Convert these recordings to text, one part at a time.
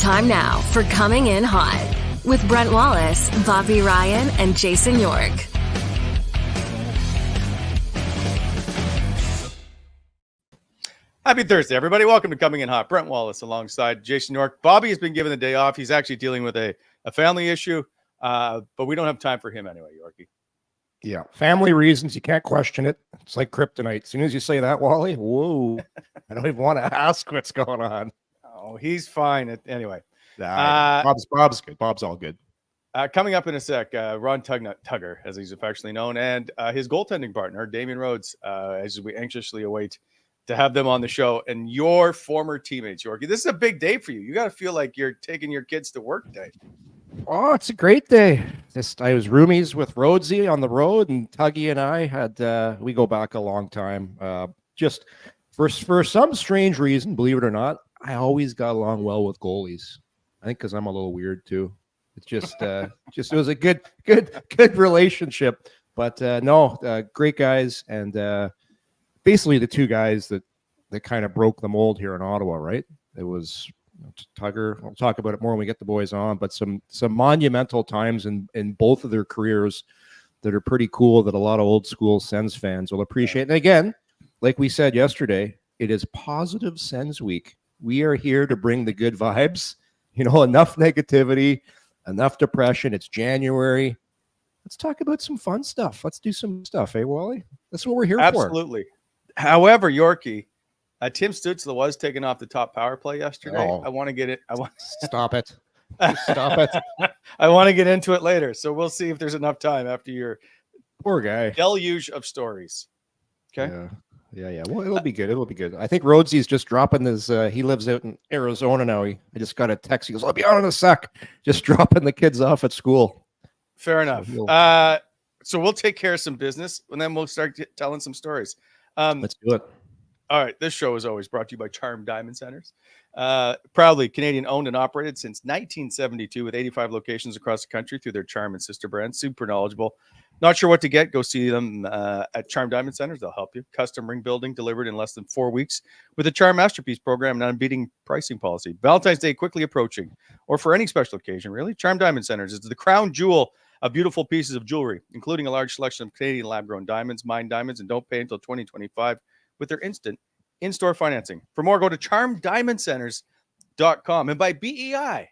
Time now for Coming In Hot with Brent Wallace, Bobby Ryan, and Jason York. Happy Thursday, everybody. Welcome to Coming In Hot. Brent Wallace alongside Jason York. Bobby has been given the day off. He's actually dealing with a family issue, but we don't have time for him anyway, Yorkie. Yeah, family reasons. You can't question it. It's like kryptonite. As soon as you say that, Wally, whoa, I don't even want to ask what's going on. Oh, he's fine. Anyway. Bob's good. Bob's all good. Coming up in a sec, Ron Tugger, as he's affectionately known, and his goaltending partner, Damian Rhodes, as we anxiously await to have them on the show, and your former teammates, Yorkie. This is a big day for you. You got to feel like you're taking your kids to work day. Oh, it's a great day. I was roomies with Rhodesy on the road, and Tuggy and I had we go back a long time. Just for some strange reason, believe it or not, I always got along well with goalies. I think because I'm a little weird too. It's just it was a good relationship. But great guys, and basically the two guys that kind of broke the mold here in Ottawa, right? It was Tugger. We'll talk about it more when we get the boys on, but some monumental times in both of their careers that are pretty cool that a lot of old school Sens fans will appreciate. And again, like we said yesterday, it is positive Sens week. We are here to bring the good vibes. Enough negativity, enough depression. It's January. Let's talk about some fun stuff. Let's do some stuff, Wally? That's what we're here for. Absolutely. However, Yorkie, Tim Stützle was taken off the top power play yesterday. Oh. I want to get it. Stop it. Stop it. I want to get into it later. So we'll see if there's enough time after your poor guy deluge of stories. Okay. Yeah. Well, it'll be good. It'll be good. I think Rhodesy's just dropping his. He lives out in Arizona now. I just got a text. He goes, "I'll be on in a sec." Just dropping the kids off at school. Fair enough. So we'll take care of some business, and then we'll start telling some stories. Let's do it. All right. This show is always brought to you by Charm Diamond Centers. Proudly Canadian owned and operated since 1972 with 85 locations across the country through their Charm and sister brands. Super knowledgeable. Not sure what to get? Go see them at Charm Diamond Centers. They'll help you. Custom ring building delivered in less than 4 weeks with a Charm Masterpiece program and unbeating pricing policy. Valentine's Day quickly approaching, or for any special occasion, really. Charm Diamond Centers is the crown jewel of beautiful pieces of jewelry, including a large selection of Canadian lab-grown diamonds, mined diamonds, and don't pay until 2025 with their instant in-store financing. For more, go to charmdiamondcenters.com. And by BEI,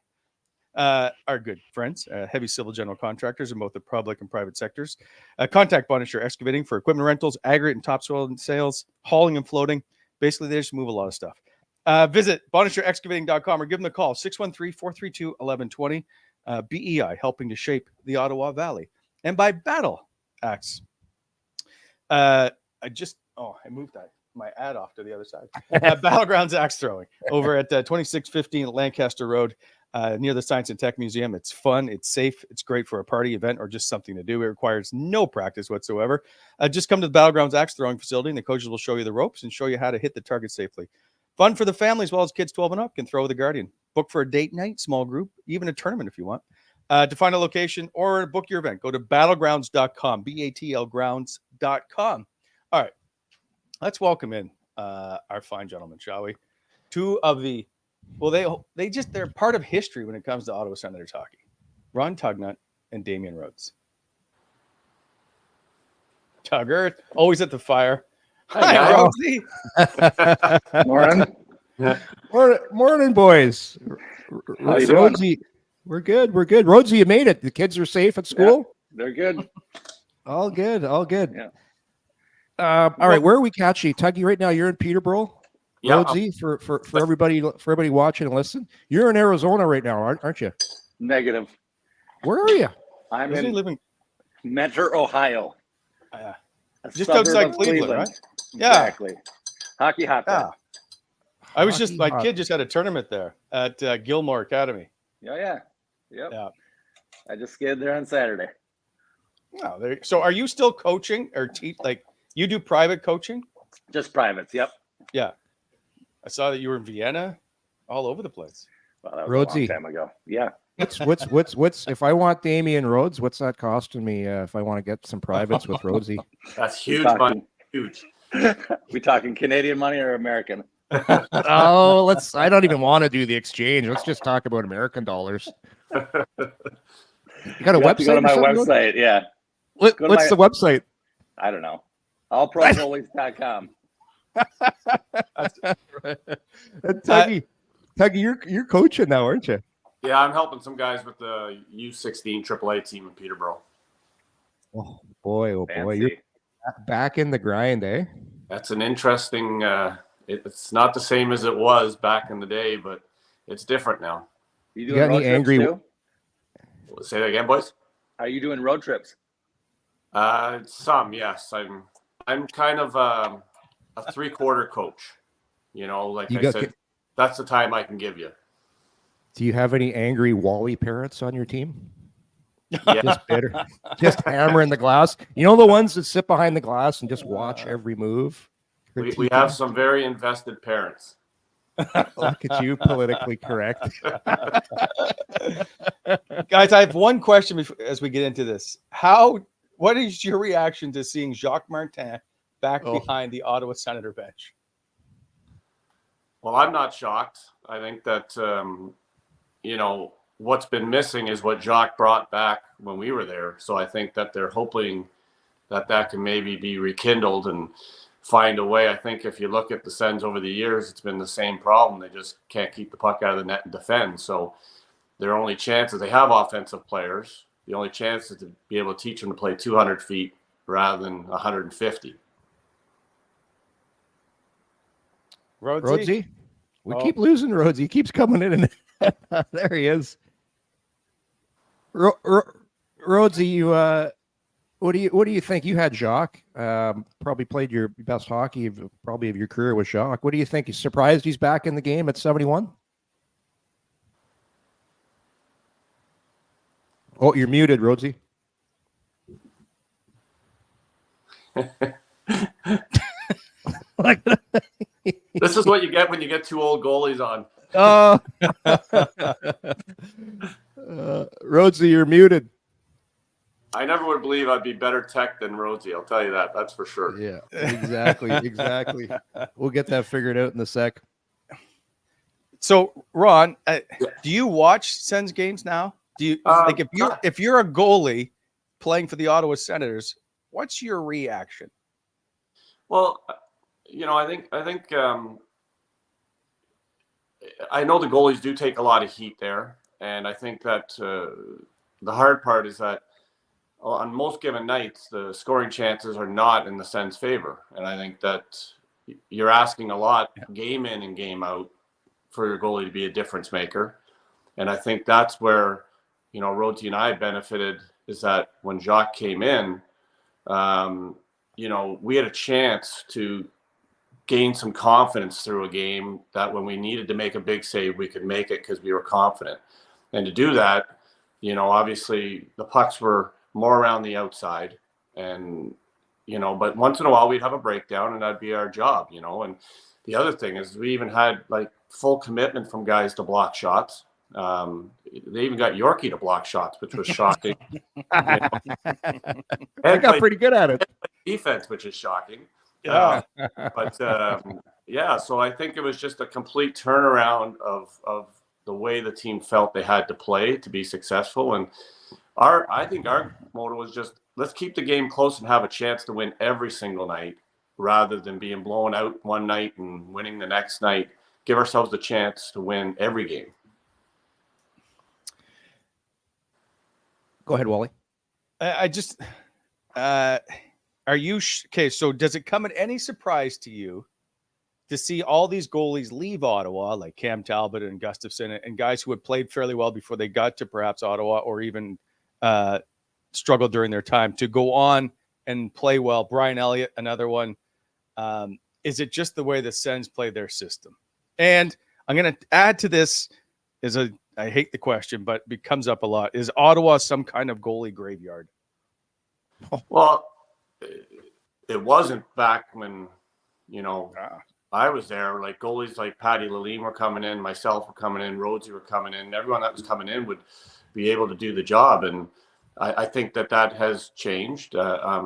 our good friends, heavy civil general contractors in both the public and private sectors. Contact Bonnechere Excavating for equipment rentals, aggregate and topsoil sales, hauling and floating. Basically, they just move a lot of stuff. Visit BonnechereExcavating.com or give them a call, 613-432-1120. BEI, helping to shape the Ottawa Valley. And by Battle Axe. I moved my ad off to the other side. Battlegrounds Axe Throwing over at 2615 Lancaster Road. Near the Science and Tech Museum. It's fun, it's safe, it's great for a party event or just something to do. It requires no practice whatsoever. Just come to the Battlegrounds Axe Throwing Facility and the coaches will show you the ropes and show you how to hit the target safely. Fun for the family as well as kids 12 and up can throw with a guardian. Book for a date night, small group, even a tournament if you want. To find a location or book your event, go to battlegrounds.com, BATLgrounds.com. All right, let's welcome in our fine gentlemen, shall we? Two of the they're part of history when it comes to Ottawa Senators hockey. Ron Tugnutt and Damian Rhodes. Tugger, always at the fire. Hi, Rhodesy. Morning. Morning, boys. How you doing? Rhodesy, we're good. Rhodesy, you made it. The kids are safe at school? Yeah, they're good. All good. Yeah. All right, where are we catching? Tuggy, right now you're in Peterborough. Yeah, Rhodesy, for everybody watching and listening, you're in Arizona right now, aren't you? Negative. Where are you? I'm Isn't he in living Metro, Ohio. a just suburb outside of Cleveland, right? Yeah. Exactly. Hockey hotbed. I was my kid just had a tournament there at Gilmore Academy. Yeah. Yep. Yeah. I just skated there on Saturday. Wow. So are you still coaching or you do private coaching? Just privates. Yep. Yeah. I saw that you were in Vienna, all over the place. Well, that was Rhodesy. a long time ago. Yeah. What's if I want Damian Rhodes, what's that costing me if I want to get some privates with Rhodesy? That's huge money. Huge. We talking Canadian money or American? Oh, I don't even want to do the exchange. Let's just talk about American dollars. You got a You have to website? go to my or something? website. Yeah. What's Go to the website? I don't know. allprogoalies.com. Tuggy, you're coaching now, aren't you? Yeah, I'm helping some guys with the U16 AAA team in Peterborough. Oh boy, Fancy. you're back in the grind, eh? That's an interesting. It's not the same as it was back in the day, but it's different now. You You doing got road any trips angry- too? Say that again, boys. Are you doing road trips? Some, yes. I'm kind of a 3/4 coach. You know, like You I got- said, that's the time I can give you. Do you have any angry Wally parents on your team? Yeah. Just bitter, just hammering the glass. You know the ones that sit behind the glass and just watch every move. We have some very invested parents. Look at you, politically correct. Guys, I have one question as we get into this. What is your reaction to seeing Jacqu Martin back behind the Ottawa Senator bench? Well, I'm not shocked. I think that, what's been missing is what Jock brought back when we were there. So I think that they're hoping that can maybe be rekindled and find a way. I think if you look at the Sens over the years, it's been the same problem. They just can't keep the puck out of the net and defend. So their only chances, they have offensive players. The only chance is to be able to teach them to play 200 feet rather than 150. Rhodesy? We keep losing Rhodesy. He keeps coming in and there he is. Rhodesy, you what do you think? You had Jock. Probably played your best hockey of your career with Jock. What do you think? You surprised he's back in the game at 71? Oh, you're muted, Rhodesy. This is what you get when you get two old goalies on. Oh, Rhodesy, you're muted. I never would believe I'd be better tech than Rhodesy. I'll tell you that. That's for sure. Yeah, exactly. We'll get that figured out in a sec. So, Ron, do you watch Sens games now? Do you like if you're a goalie playing for the Ottawa Senators, what's your reaction? Well, I think I know the goalies do take a lot of heat there, and I think that the hard part is that on most given nights, the scoring chances are not in the Sens' favor, and I think that you're asking a lot game in and game out for your goalie to be a difference maker, and I think that's where Rhodesy and I benefited, is that when Jock came in, we had a chance to gain some confidence through a game that when we needed to make a big save, we could make it because we were confident. And to do that, obviously the pucks were more around the outside, and, but once in a while we'd have a breakdown and that'd be our job, and the other thing is we even had like full commitment from guys to block shots. They even got Yorkie to block shots, which was shocking. I got pretty good at it. Defense, which is shocking. Yeah. So I think it was just a complete turnaround of the way the team felt they had to play to be successful. And I think our motto was just, let's keep the game close and have a chance to win every single night rather than being blown out one night and winning the next night. Give ourselves the chance to win every game. Go ahead, Wally. Are you okay? So does it come at any surprise to you to see all these goalies leave Ottawa, like Cam Talbot and Gustafson, and guys who had played fairly well before they got to perhaps Ottawa, or even struggled during their time, to go on and play well? Brian Elliott, another one. Is it just the way the Sens play their system? And I'm going to add to this I hate the question, but it comes up a lot. Is Ottawa some kind of goalie graveyard? Well, it wasn't back when, I was there. Like goalies like Patty Lalime were coming in, myself were coming in, Rhodesy were coming in. Everyone that was coming in would be able to do the job. And I think that has changed. I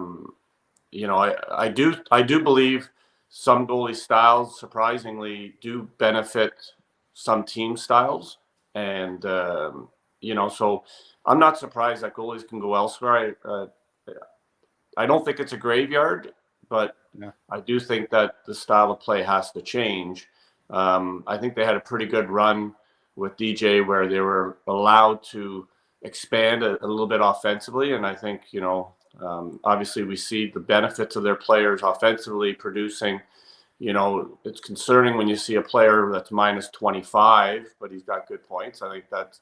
do believe some goalie styles surprisingly do benefit some team styles. And, so I'm not surprised that goalies can go elsewhere. I don't think it's a graveyard, but I do think that the style of play has to change. I think they had a pretty good run with DJ where they were allowed to expand a little bit offensively. And I think, obviously we see the benefits of their players offensively producing. It's concerning when you see a player that's minus 25, but he's got good points. I think that's,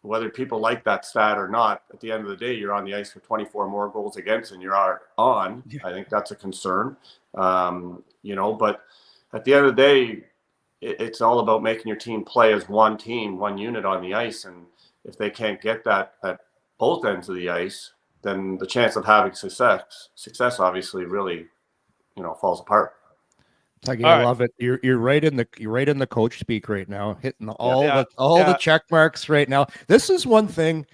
whether people like that stat or not, at the end of the day, you're on the ice for 24 more goals against than you are on. I think that's a concern. But at the end of the day, it's all about making your team play as one team, one unit on the ice. And if they can't get that at both ends of the ice, then the chance of having success obviously really, falls apart. Tuggy, I love it. You're right in the coach speak right now, hitting all the check marks right now. This is one thing,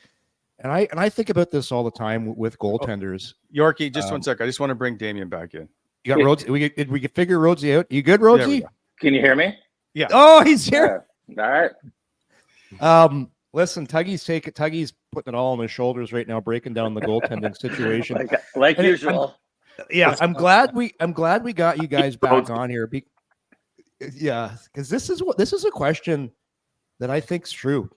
and I think about this all the time with goaltenders. Yorkie, just 1 sec. I just want to bring Damian back in. You got Rhodesy. Did we figure Rhodesy out? You good, Rhodesy? Can you hear me? Yeah. Oh, he's here. All right. Listen, Tuggy's putting it all on his shoulders right now, breaking down the goaltending situation. like usual. I'm glad we got you guys back on here. Because this is a question that I think's true.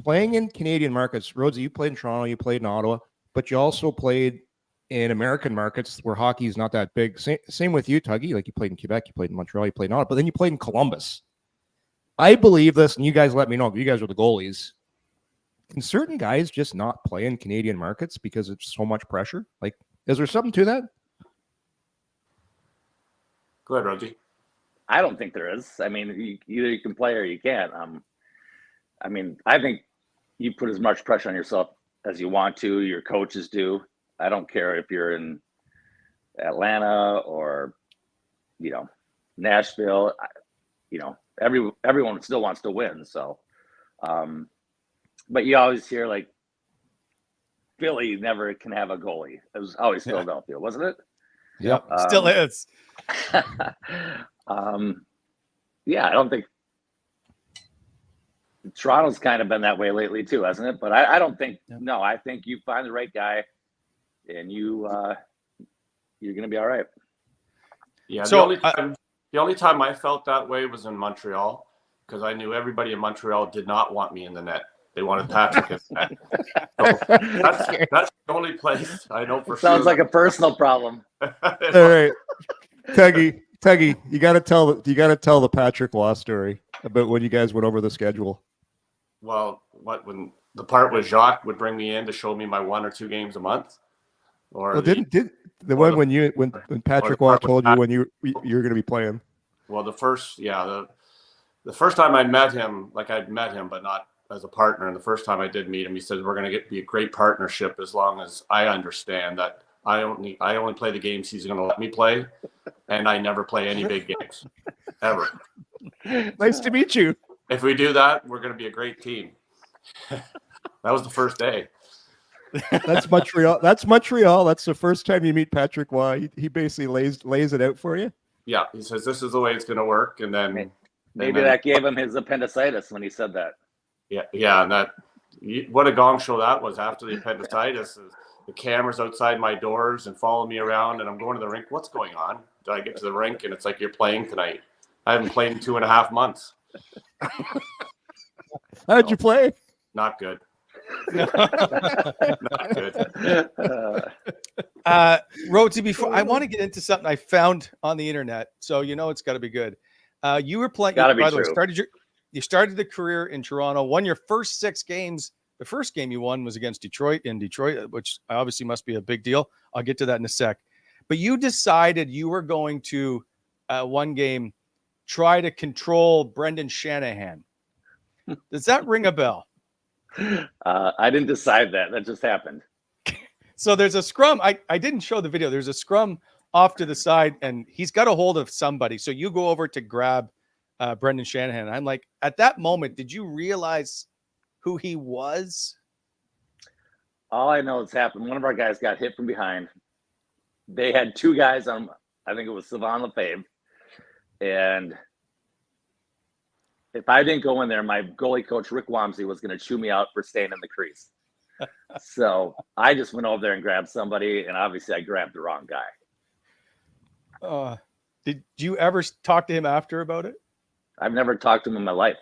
Playing in Canadian markets, Rhodesy, you played in Toronto, you played in Ottawa, but you also played in American markets where hockey is not that big. Same with you, Tuggy. Like you played in Quebec, you played in Montreal, you played in Ottawa, but then you played in Columbus. I believe this, and you guys let me know. You guys are the goalies. Can certain guys just not play in Canadian markets because it's so much pressure? Like, is there something to that? Go ahead, Rhodesy. I don't think there is. I mean, either you can play or you can't. I think you put as much pressure on yourself as you want to. Your coaches do. I don't care if you're in Atlanta or, Nashville. Everyone still wants to win. So, but you always hear like Philly never can have a goalie. It was always Philadelphia, wasn't it? Yep, still is. I don't think Toronto's kind of been that way lately too, hasn't it? But I don't think no. I think you find the right guy, and you're going to be all right. Yeah. So the only time I felt that way was in Montreal, because I knew everybody in Montreal did not want me in the net. They wanted Patrick in the net. So that's the only place I know for sure. Sounds like a personal problem. All right, Tuggy, you got to tell the Patrick Waugh story about when you guys went over the schedule. Well, when the part was Jock would bring me in to show me my 1 or 2 games a month, or when Patrick Waugh told you when you were going to be playing? Well, the first time I met him, like I'd met him, but not as a partner. And the first time I did meet him, he said, "We're going to be a great partnership as long as I understand that I only play the games he's going to let me play, and I never play any big games ever." Nice to meet you. If we do that, we're going to be a great team. That was the first day. That's Montreal. That's the first time you meet Patrick Waugh. He basically lays it out for you. Yeah, he says this is the way it's going to work, and then maybe that gave him his appendicitis when he said that. Yeah, and what a gong show that was after the appendicitis. The cameras outside my doors and follow me around, and I'm going to the rink. What's going on? Did I get to the rink and it's like, you're playing tonight? I haven't played in 2.5 months. How'd you play? Not good. Not good. Rhodesy, before I want to get into something I found on the internet, so it's got to be good. You were playing. Gotta be by the way, true. You started the career in Toronto, won your first 6 games. The first game you won was against Detroit, which obviously must be a big deal. I'll get to that in a sec. But you decided you were going to, one game, try to control Brendan Shanahan. Does that ring a bell? I didn't decide that. That just happened. So there's a scrum. I didn't show the video. There's a scrum off to the side, and he's got a hold of somebody. So you go over to grab Brendan Shanahan. I'm like, at that moment, did you realize who he was? All I know has happened. One of our guys got hit from behind. They had 2 guys on I think it was Savon Lefebvre. And if I didn't go in there, my goalie coach, Rick Wamsey, was going to chew me out for staying in the crease. So I just went over there and grabbed somebody, and obviously I grabbed the wrong guy. Did you ever talk to him after about it? I've never talked to him in my life.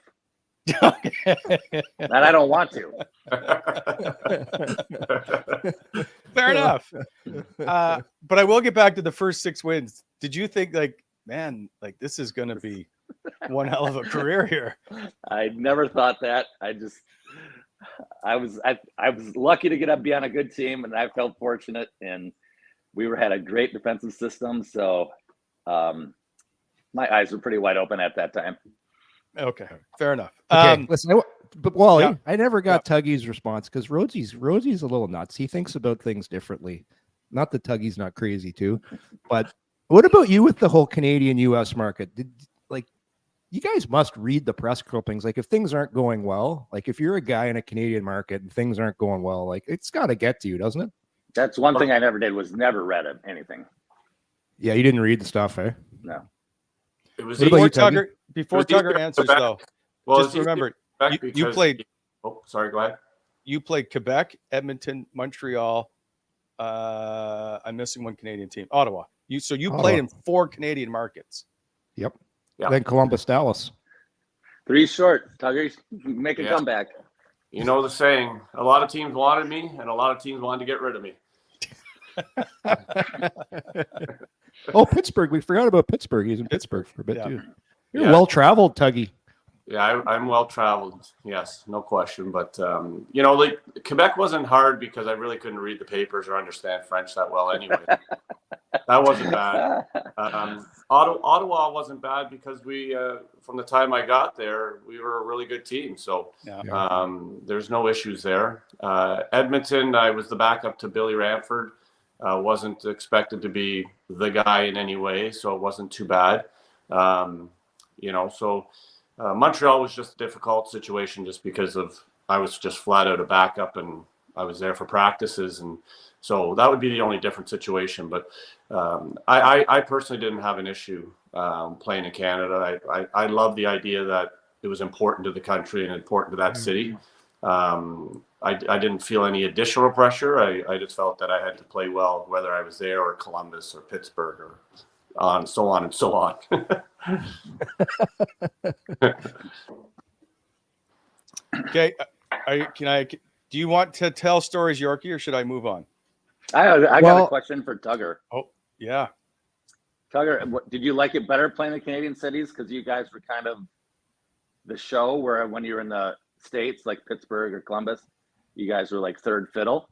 And I don't want to. Fair enough. But I will get back to the first 6 wins. Did you think, like, man, like this is going to be one hell of a career here? I never thought that. I was lucky to be on a good team, and I felt fortunate. And we had a great defensive system, so my eyes were pretty wide open at that time. Okay, fair enough. Okay, listen, but Wally, yeah. I never got Tuggy's response because Rhodesy's a little nuts. He thinks about things differently. Not that Tuggy's not crazy too, but what about you with the whole Canadian-U.S. market? You guys must read the press clippings. Like if things aren't going well, like if you're a guy in a Canadian market and things aren't going well, like it's got to get to you, doesn't it? That's one thing I never did, was never read anything. Yeah, you didn't read the stuff, eh? No. It was Before you, Tuggy? Tugger answers, Quebec. though, Well, just remember, you played. Oh, sorry. Go ahead. You played Quebec, Edmonton, Montreal. I'm missing one Canadian team, Ottawa. You played in 4 Canadian markets. Yep. Yeah. Then Columbus, Dallas. 3 short. Tugger, make a comeback. You know the saying, a lot of teams wanted me and a lot of teams wanted to get rid of me. Oh, Pittsburgh. We forgot about Pittsburgh. He's in Pittsburgh for a bit too. You're Yeah. well-traveled, Tuggy. Yeah, I'm well-traveled. Yes, no question. But, like Quebec wasn't hard because I really couldn't read the papers or understand French that well anyway. That wasn't bad. Ottawa wasn't bad because we, from the time I got there, we were a really good team. So there's no issues there. Edmonton, I was the backup to Billy Ranford. Wasn't expected to be the guy in any way, so it wasn't too bad. Montreal was just a difficult situation just because I was just flat out a backup and I was there for practices. And so that would be the only different situation. But I personally didn't have an issue playing in Canada. I love the idea that it was important to the country and important to that city. I didn't feel any additional pressure. I just felt that I had to play well, whether I was there or Columbus or Pittsburgh or so on and so on. Okay. Do you want to tell stories, Yorkie, or should I move on? I got a question for Tugger. Oh, yeah. Tugger, did you like it better playing the Canadian cities? Because you guys were kind of the show where when you were in the States, like Pittsburgh or Columbus, you guys were like third fiddle.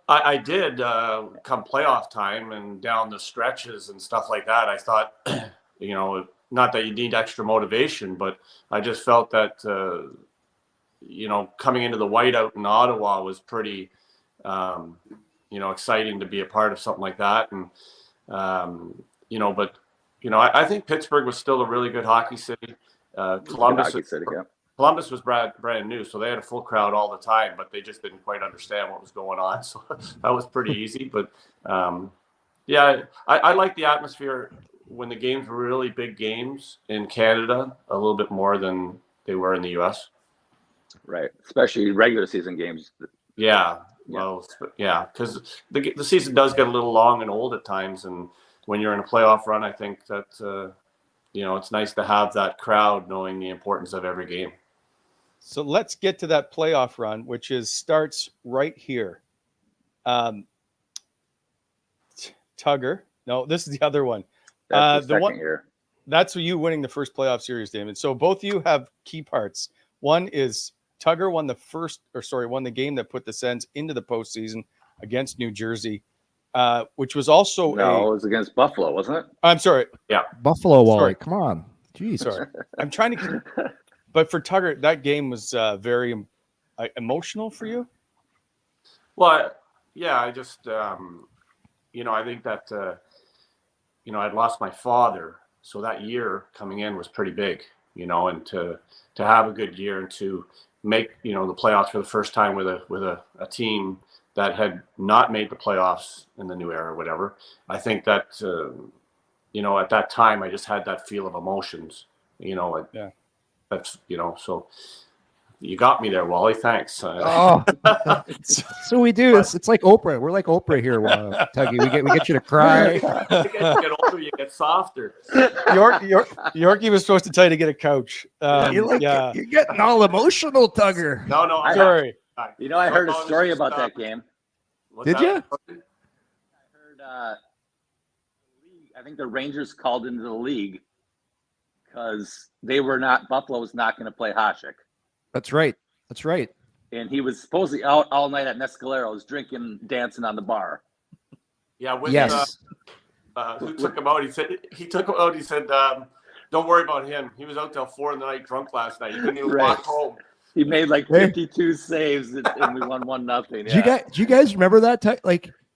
I did come playoff time and down the stretches and stuff like that. I thought, not that you need extra motivation, but I just felt that, coming into the whiteout in Ottawa was pretty, exciting to be a part of something like that. And, I think Pittsburgh was still a really good hockey city. Columbus was brand new, so they had a full crowd all the time, but they just didn't quite understand what was going on. So that was pretty easy. But I like the atmosphere when the games were really big games in Canada, a little bit more than they were in the U.S. Right, especially regular season games. Yeah, well, because the season does get a little long and old at times, and when you're in a playoff run, I think that it's nice to have that crowd knowing the importance of every game. So let's get to that playoff run, which starts right here. Tugger. No, this is the other one. That's the one here. That's you winning the first playoff series, Damon. So both of you have key parts. One is Tugger won the game that put the Sens into the postseason against New Jersey, which was also it was against Buffalo, wasn't it? I'm sorry. Yeah. Buffalo, Wally. Sorry. Come on. Jeez. Sorry. I'm trying to but for Tugger, that game was very emotional for you? Well, yeah, I just, I think that, I'd lost my father. So that year coming in was pretty big, and to have a good year and to make, the playoffs for the first time with a team that had not made the playoffs in the new era or whatever. I think that, at that time, I just had that feel of emotions, Yeah. That's, so you got me there, Wally. Thanks. Oh, so we do. It's like Oprah. We're like Oprah here, Tuggy. We get you to cry. You get older, you get softer. Yorkie was supposed to tell you to get a couch. You're getting all emotional, Tugger. No, Sorry. I heard a story about that game. Did you? I heard I think the Rangers called into the league because Buffalo was not going to play Hasek. That's right. And he was supposedly out all night at Mescaleros drinking, dancing on the bar. Yeah. Yes. Who took him out? He took him out. He said, don't worry about him. He was out till 4 in the night drunk last night. He couldn't even walk home. He made like 52 saves and we won 1-0. Yeah. Do you guys remember that?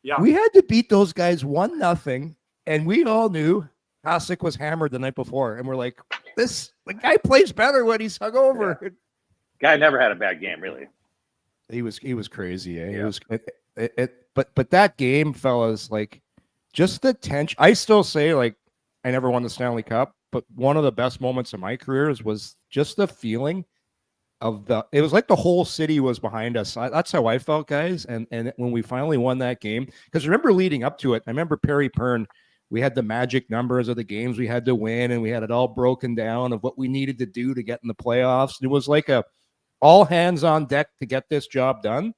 Yeah. We had to beat those guys 1-0, and we all knew Hasek was hammered the night before, and we're like, the guy plays better when he's hungover. Yeah. Guy never had a bad game, really. He was crazy. Eh? Yeah. But that game, fellas, like just the tension. I still say, like, I never won the Stanley Cup, but one of the best moments of my career was just the feeling of it was like the whole city was behind us. That's how I felt, guys. And when we finally won that game, because remember leading up to it, I remember Perry Pern, we had the magic numbers of the games we had to win, and we had it all broken down of what we needed to do to get in the playoffs. It was like all hands on deck to get this job done.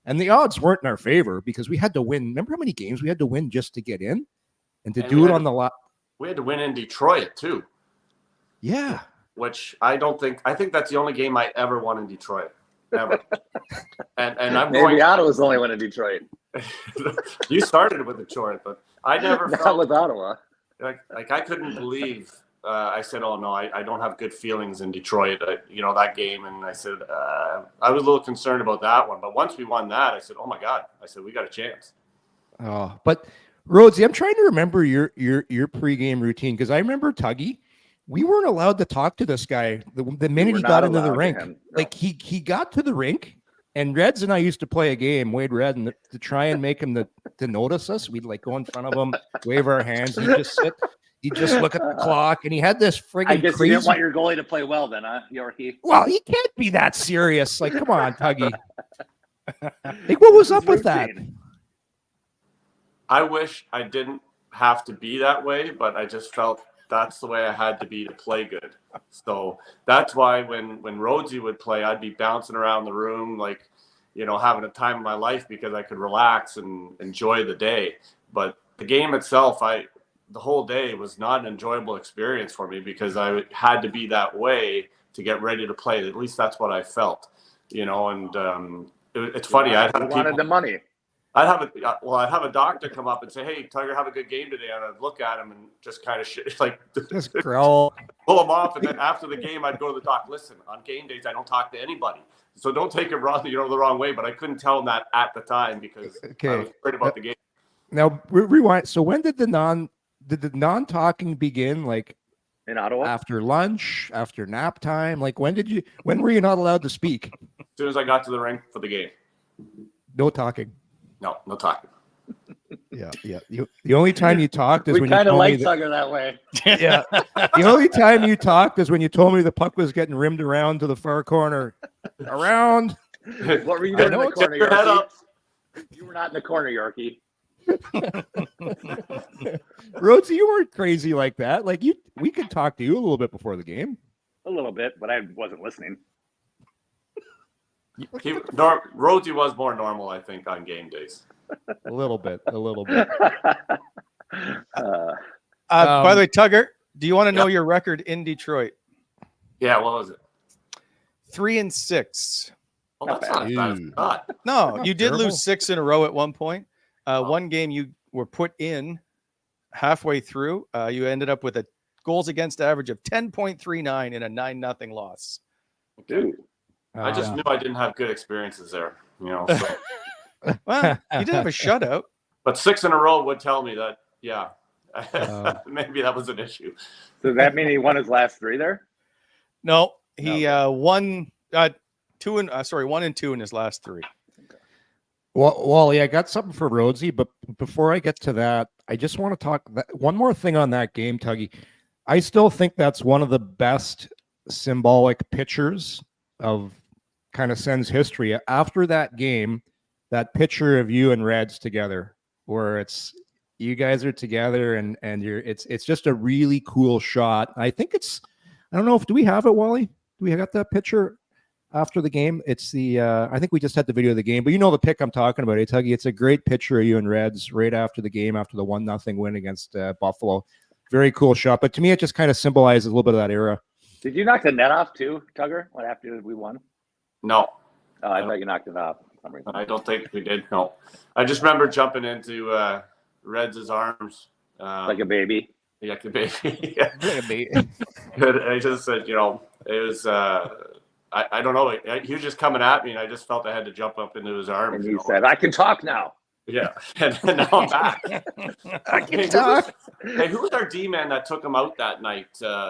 And the odds weren't in our favor because we had to win. Remember how many games we had to win just to get in and do it on the lot. We had to win in Detroit too. Yeah. Which I think that's the only game I ever won in Detroit. Ever. and I'm maybe Ottawa's the only one in Detroit. You started with Detroit, but I never Not felt with Ottawa. Like I couldn't believe. I said, "Oh no, I don't have good feelings in Detroit." That game, and I said I was a little concerned about that one. But once we won that, I said, "Oh my God!" I said, "We got a chance." Oh, but Rhodesy, I'm trying to remember your pregame routine because I remember Tuggy. We weren't allowed to talk to this guy the minute he got into the rink. No. Like he got to the rink, and Reds and I used to play a game, Wade Red, and to try and make him to notice us, we'd like go in front of him, wave our hands, and he'd just sit. He'd just look at the clock, and he had this friggin' I guess crazy. You didn't want your goalie to play well then, huh, Yorkie? Well, he can't be that serious. Like, come on, Tuggy. Like, what was up with that? I wish I didn't have to be that way, but I just felt that's the way I had to be to play good. So that's why when Rhodesy would play, I'd be bouncing around the room, like, having a time of my life because I could relax and enjoy the day. But the game itself, the whole day was not an enjoyable experience for me because I had to be that way to get ready to play. At least that's what I felt, and it's funny. I wanted the money. I'd have a doctor come up and say, "Hey, Tugger, have a good game today." And I'd look at him and just kind of just growl, pull him off. And then after the game, I'd go to the doc. Listen, on game days, I don't talk to anybody, so don't take it wrong, the wrong way. But I couldn't tell him that at the time because I was worried about the game. Now rewind. So when did the non-talking begin? Like in Ottawa? After lunch, after nap time? Like when were you not allowed to speak? As soon as I got to the rink for the game. No talking. No talking. Yeah. The only time you talked is we when you kind of told like me Tugger that way. Yeah. The only time you talked is when you told me the puck was getting rimmed around to the far corner. Around. What were you doing in the corner, Yorkie? You were not in the corner, Yorkie. Rhodesy, you weren't crazy like that. Like we could talk to you a little bit before the game. A little bit, but I wasn't listening. Rhodesy was more normal, I think, on game days. A little bit. By the way, Tugger, do you want to know your record in Detroit? Yeah, what was it? 3-6. Oh, that's not as bad as I thought. No, you did lose 6 in a row at one point. One game you were put in halfway through. You ended up with a goals against average of 10.39 in a 9-0 loss. Dude. I just knew I didn't have good experiences there, So. Well, you did have a shutout. But 6 in a row would tell me that, yeah, maybe that was an issue. Does that mean he won his last 3 there? No, he won 1 and 2 in his last 3. Wally, I got something for Rhodesy, but before I get to that, I just want to talk one more thing on that game, Tuggy. I still think that's one of the best symbolic pictures of kind of Sens history. After that game, that picture of you and Reds together, where it's you guys are together and it's just a really cool shot. I think I don't know do we have it, Wally? Do we got that picture after the game? It's I think we just had the video of the game, but you know the pic I'm talking about, Tuggy. It's a great picture of you and Reds right after the game, after the 1-0 win against Buffalo. Very cool shot. But to me, it just kind of symbolizes a little bit of that era. Did you knock the net off too, Tugger? What after we won? No. Oh, I thought you knocked it off. I don't think we did. No. I just remember jumping into Reds' arms. Like a baby. Like a baby. Yeah. Like a baby. I just said, it was, I don't know. He was just coming at me, and I just felt I had to jump up into his arms. And he said, I can talk now. Yeah. And now I'm back. I can talk. Who was our D-man that took him out that night? Frank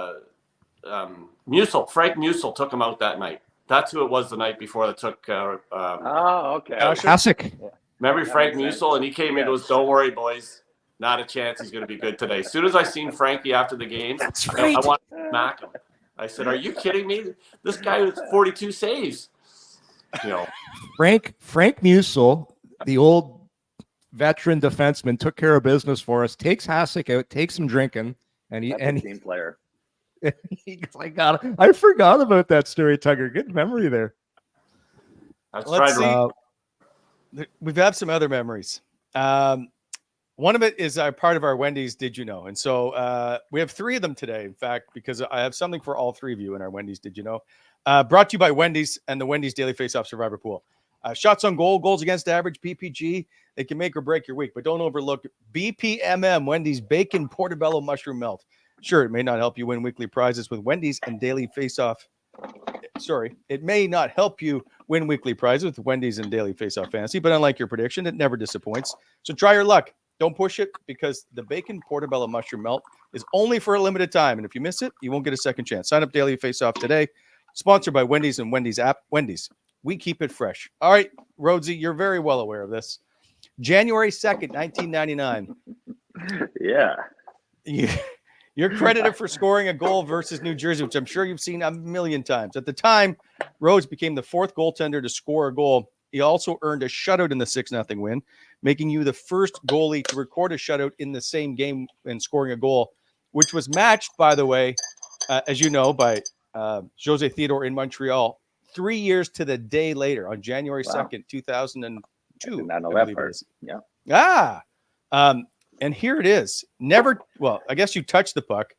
Musil took him out that night. That's who it was the night before that took. Okay. Classic. Remember Frank Musil, and he came in and was, "Don't worry, boys, not a chance. He's going to be good today." As soon as I seen Frankie after the game, that's right. I wanted to smack him. I said, "Are you kidding me? This guy was 42 saves." Frank Musil, the old veteran defenseman, took care of business for us. Takes Hasek out, takes him drinking, and he team player. I forgot about that story, Tugger. Good memory there. Let's see. We've had some other memories. One of it is part of our Wendys Did You Know? And so we have 3 of them today, in fact, because I have something for all 3 of you in our Wendys Did You Know? Brought to you by Wendys and the Wendys Daily Faceoff Survivor Pool. Shots on goal, goals against average, PPG. They can make or break your week, but don't overlook BPMM, Wendys Bacon Portobello Mushroom Melt. Sure, it may not help you win weekly prizes with Wendys and Daily Faceoff. Sorry, it may not help you win weekly prizes with Wendys and Daily Faceoff Fantasy, but unlike your prediction, it never disappoints. So try your luck. Don't push it, because the Bacon Portobello Mushroom Melt is only for a limited time, and if you miss it, you won't get a second chance. Sign up Daily Faceoff today. Sponsored by Wendys and Wendys app. Wendys, we keep it fresh. All right, Rhodesy, you're very well aware of this. January 2nd, 1999. Yeah. You're credited for scoring a goal versus New Jersey, which I'm sure you've seen a million times. At the time, Rhodes became the 4th goaltender to score a goal. He also earned a shutout in the 6-0 win, making you the first goalie to record a shutout in the same game and scoring a goal, which was matched, by the way, as you know, by Jose Theodore in Montreal 3 years to the day later on January 2nd, 2002. Not a Leopard. Yeah. And here it is. I guess you touched the puck.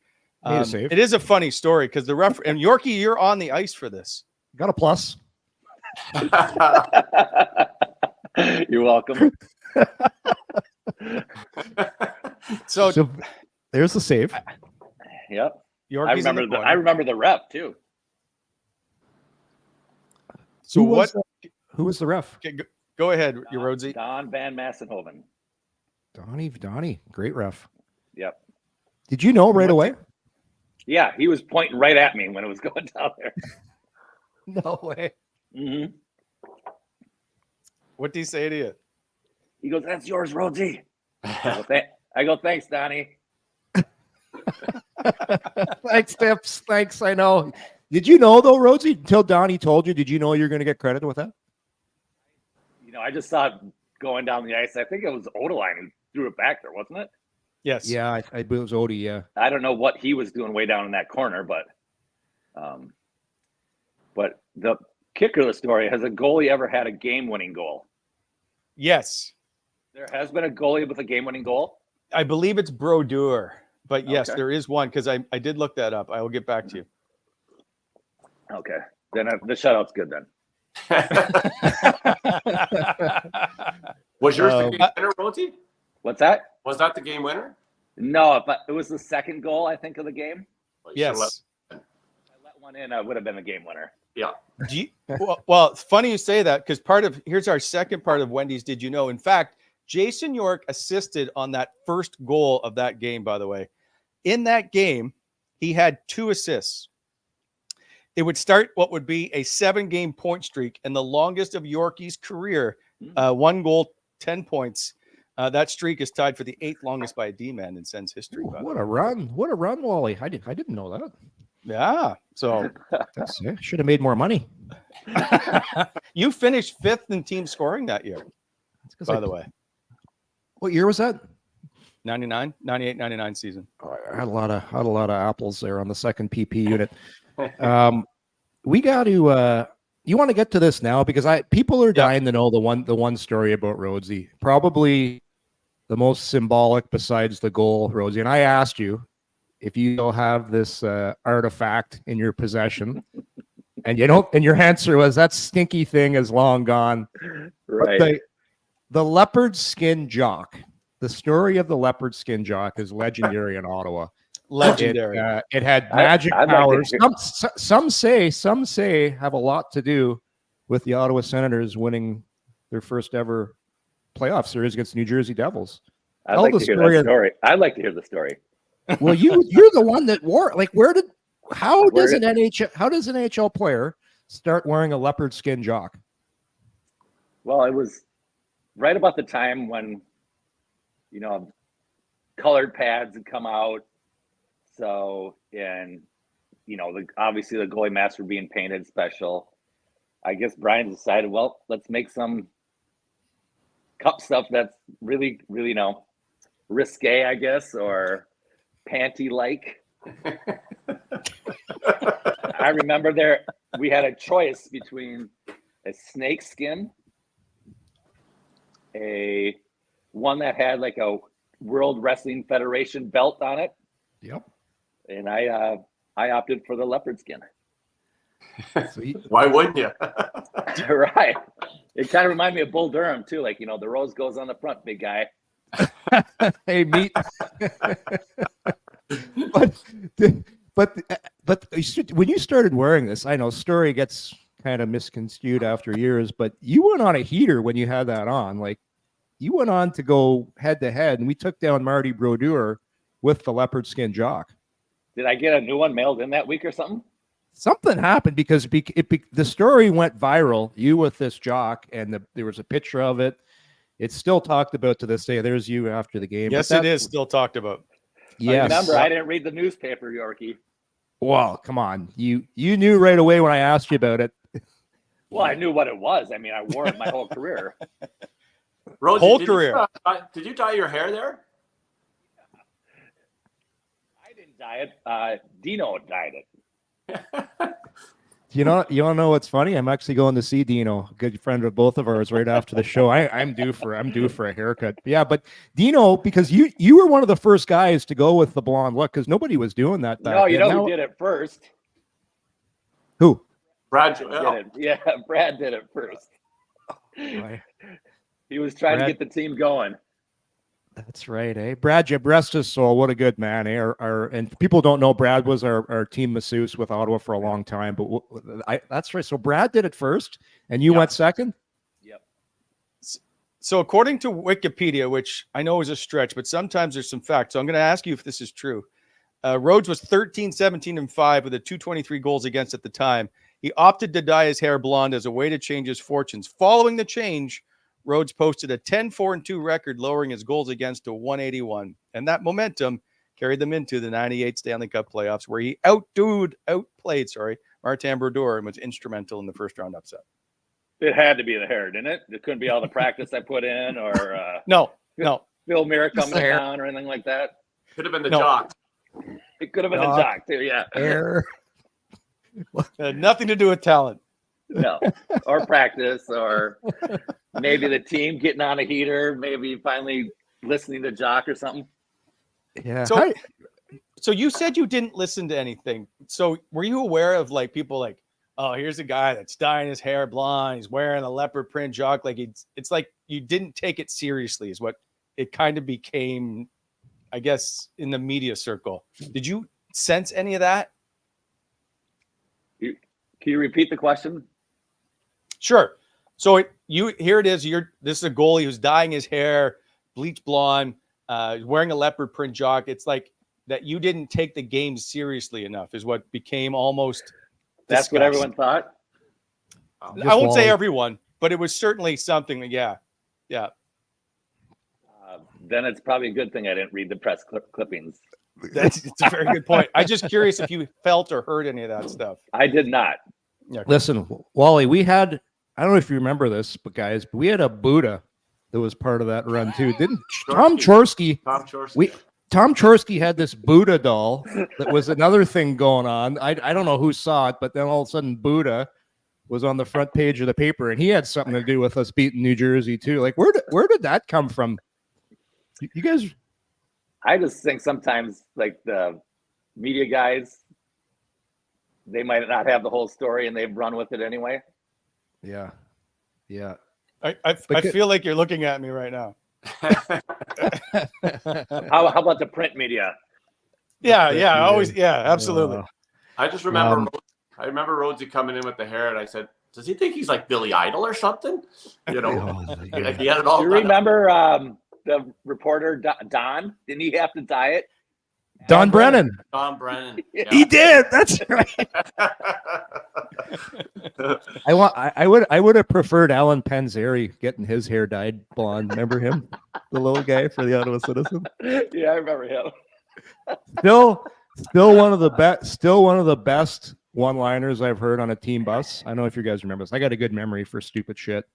It is a funny story because the ref and Yorkie, you're on the ice for this. Got a plus. You're welcome. So there's the save. Yep. Yorkie's I remember the rep too. So who was the ref? Okay, go ahead, your Rhodesy. Don Van Massenhoven. Donnie, great ref. Yep. Did you know right away? Yeah, he was pointing right at me when it was going down there. No way. Mm-hmm. What did he say to you? He goes, "That's yours, Rhodesy." I go, "Thanks, Donnie." Thanks, Tips. Thanks, I know. Did you know, though, Rhodesy, until Donnie told you, did you know you're going to get credit with that? I just saw it going down the ice. I think it was Odeline who threw it back there, wasn't it? Yes. Yeah, I believe it was Odie, yeah. I don't know what he was doing way down in that corner, but the kicker of the story, has a goalie ever had a game-winning goal? Yes. There has been a goalie with a game-winning goal? I believe it's Brodeur, but yes, Okay. there is one because I did look that up. I will get back to you. Okay. Then the shutout's good then. Was yours the game winner, Rhodesy? What's that? Was that the game winner? No, but it was the second goal, I think, of the game. Yes. If I let one in, I would have been a game winner. Yeah. Well, it's funny you say that because here's our second part of Wendys Did You Know? In fact, Jason York assisted on that first goal of that game, by the way. In that game, he had 2 assists. It would start what would be a 7-game point streak and the longest of Yorkie's career 1 goal, 10 points. That streak is tied for the 8th longest by a D-man in Sens history. What a run. What a run, Wally. I didn't know that. Yeah. So Should have made more money. you finished 5th in team scoring that year, by the way. What year was that? 98, 99 season. I had a lot of apples there on the second PP unit. We got to you want to get to this now because people are dying to know the one story about Rhodesy. Probably the most symbolic besides the goal, Rhodesy. And I asked you if you still have this artifact in your possession. And you don't, and your answer was that stinky thing is long gone. Right. The leopard skin jock. The story of the leopard skin jock is legendary in Ottawa. Legendary. It had magic powers. Like some say have a lot to do with the Ottawa Senators winning their first ever playoff series against the New Jersey Devils. I'd like to hear that story. I'd like to hear the story. Well, you're the one that wore. Like, how does an NHL player start wearing a leopard skin jock? Well, it was right about the time when, colored pads had come out. So, and, obviously the goalie masks were being painted special. I guess Brian decided, well, let's make some cup stuff that's really, really, risque, I guess, or panty-like. I remember we had a choice between a snake skin, one that had like a World Wrestling Federation belt on it. Yep. And I opted for the leopard skin. Why wouldn't you? Right. It kind of reminded me of Bull Durham too. Like, the rose goes on the front, big guy. Hey, meet. But when you started wearing this, I know story gets kind of misconstrued after years, but you went on a heater when you had that on. Like, you went on to go head to head, and we took down Marty Brodeur with the leopard skin jock. Did I get a new one mailed in that week or something? Something happened because the story went viral. You with this jock, and there was a picture of it. It's still talked about to this day. There's you after the game. Yes, it is still talked about. Yes. Remember, I didn't read the newspaper, Yorkie. Well, come on. You knew right away when I asked you about it. Well, I knew what it was. I mean, I wore it my whole career. Rhodesy, Whole career. Did you dye your hair there? I didn't dye it. Dino dyed it. You don't know what's funny? I'm actually going to see Dino, a good friend of both of ours, right after the show. I'm due for a haircut. Yeah, but Dino, because you were one of the first guys to go with the blonde look, because nobody was doing that back then. Who did it first? Who? Brad. Yeah, Brad did it first. He was trying to get the team going. That's right, eh? Brad, rest his soul. What a good man, eh? And people don't know Brad was our team masseuse with Ottawa for a long time, but that's right. So Brad did it first, and you went second? Yep. So according to Wikipedia, which I know is a stretch, but sometimes there's some facts. So I'm going to ask you if this is true. Rhodes was 13, 17, and 5 with a 223 goals against at the time. He opted to dye his hair blonde as a way to change his fortunes. Following the change, Rhodes posted a 10-4-2 record, lowering his goals against to 181. And that momentum carried them into the 98 Stanley Cup playoffs, where he outplayed Martin Brodeur and was instrumental in the first round upset. It had to be the hair, didn't it? It couldn't be all the practice I put in or no. Phil Mirror coming down or anything like that. Could have been the Jock. It could have been the Jock too, yeah. Hair. Nothing to do with talent. No, or practice, or maybe the team getting on a heater, maybe finally listening to Jock or something. Yeah. So you said you didn't listen to anything. So were you aware of like people like, oh, here's a guy that's dyeing his hair blonde, he's wearing a leopard print jock? Like it's like you didn't take it seriously, is what it kind of became, I guess, in the media circle. Did you sense any of that? Can you repeat the question? Sure. So here it is. This is a goalie who's dyeing his hair bleach blonde, wearing a leopard print jock. It's like that you didn't take the game seriously enough is what became almost. That's what everyone thought. I won't say everyone. but it was certainly something that, yeah. Then it's probably a good thing I didn't read the press clippings. It's a very good point. I'm just curious if you felt or heard any of that stuff. I did not. Yeah. Listen, Wally, we had, I don't know if you remember this, but guys, we had a Buddha that was part of that run too. Didn't Tom Chorsky? Tom Chorsky had this Buddha doll that was another thing going on. I don't know who saw it, but then all of a sudden Buddha was on the front page of the paper, and he had something to do with us beating New Jersey too. Like, where did that come from? You guys? I just think sometimes, like, the media guys, they might not have the whole story, and they've run with it anyway. Yeah. I feel like you're looking at me right now. How about the print media? Yeah, always, absolutely. I just remember, I remember Rhodesy coming in with the hair, and I said, "Does he think he's like Billy Idol or something?" You know, like he had it all. Do you remember the reporter Don? Didn't he have to dye it? Don Brennan. Don Brennan. Yeah. He did. That's right. I would have preferred Alan Panzeri getting his hair dyed blonde. Remember him, the little guy for the Ottawa Citizen? Yeah, I remember him. Still one of the best one-liners I've heard on a team bus. I don't know if you guys remember this. I got a good memory for stupid shit.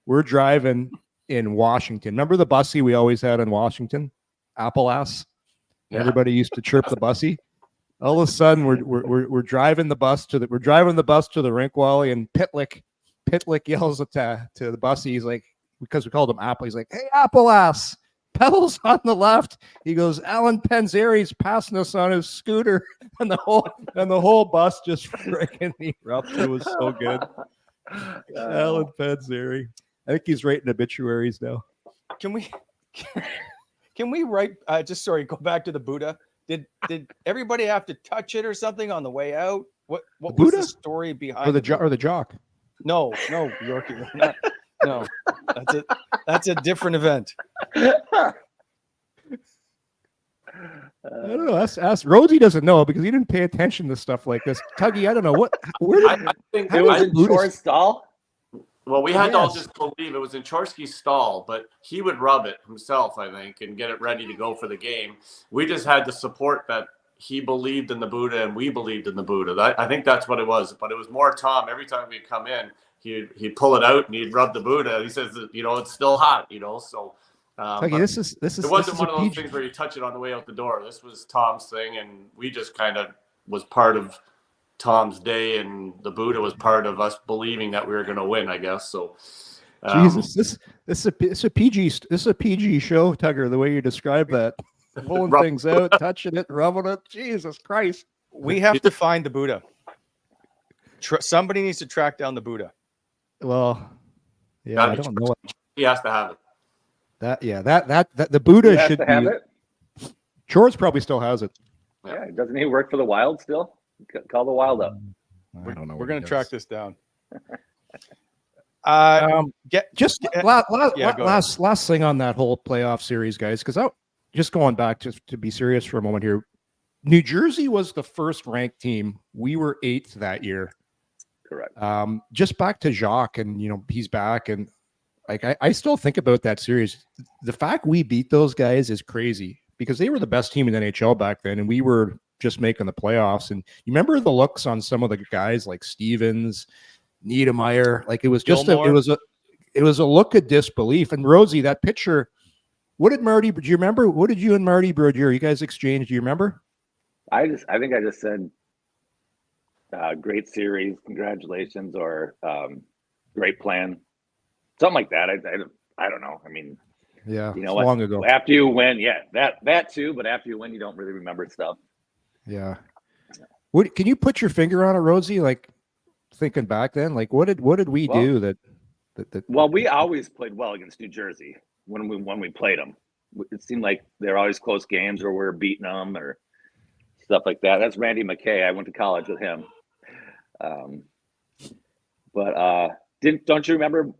We're driving in Washington. Remember the bussy we always had in Washington? Apple ass. Yeah. Everybody used to chirp the bussy. All of a sudden, we're driving the bus to the rink, Wally, and Pitlick yells to the bussy. He's like, because we called him Apple. He's like, "Hey, Apple ass, pedals on the left." He goes, "Alan Panzeri's passing us on his scooter," and the whole bus just freaking erupted. It was so good. Alan Panzeri. I think he's writing obituaries now. Can we write? Go back to the Buddha. Did everybody have to touch it or something on the way out? What was the story behind the Jock? No, Yorkie. No, that's a different event. I don't know. Ask Rhodesy doesn't know because he didn't pay attention to stuff like this. Tuggy, I don't know I think it was in Chorsky's stall. Well, we had to all just believe it was in Chorsky's stall, but he would rub it himself, I think, and get it ready to go for the game. We just had to support that he believed in the Buddha and we believed in the Buddha. I think that's what it was. But it was more Tom. Every time we'd come in, he'd pull it out and he'd rub the Buddha. He says, it's still hot, So Tuggy, this is it wasn't one of those things where you touch it on the way out the door. This was Tom's thing, and we just kind of was part of Tom's day, and the Buddha was part of us believing that we were going to win, I guess. So, Jesus, this is a PG show, Tugger. The way you describe that, pulling things out, touching it, rubbing it. Jesus Christ, we have to find the Buddha. Somebody needs to track down the Buddha. Well, yeah, I don't know. He has to have it. That the Buddha should have be. It. George probably still has it. Yeah, doesn't he work for the Wild still? Call the Wild up. I don't know. We're going to track this down. Last thing on that whole playoff series, guys, because just going back to be serious for a moment here. New Jersey was the first ranked team. We were 8th that year. Correct. Just back to Jock, and he's back, and like I still think about that series. The fact we beat those guys is crazy because they were the best team in the NHL back then, and we were just making the playoffs. And you remember the looks on some of the guys like Stevens, Niedermeyer, like it was just it was a look of disbelief. And Rhodesy, that picture, what did Marty, do you remember? What did you and Marty Brodeur, you guys exchanged? Do you remember? I think I just said great series, congratulations, or great plan, something like that. I don't know. I mean, yeah, long ago. After you win, that too. But after you win, you don't really remember stuff. Yeah. Can you put your finger on it, Rhodesy? Like thinking back then, like what did we do that? Well, we always played well against New Jersey when we played them. It seemed like they're always close games, or we're beating them, or stuff like that. That's Randy McKay. I went to college with him. Don't you remember?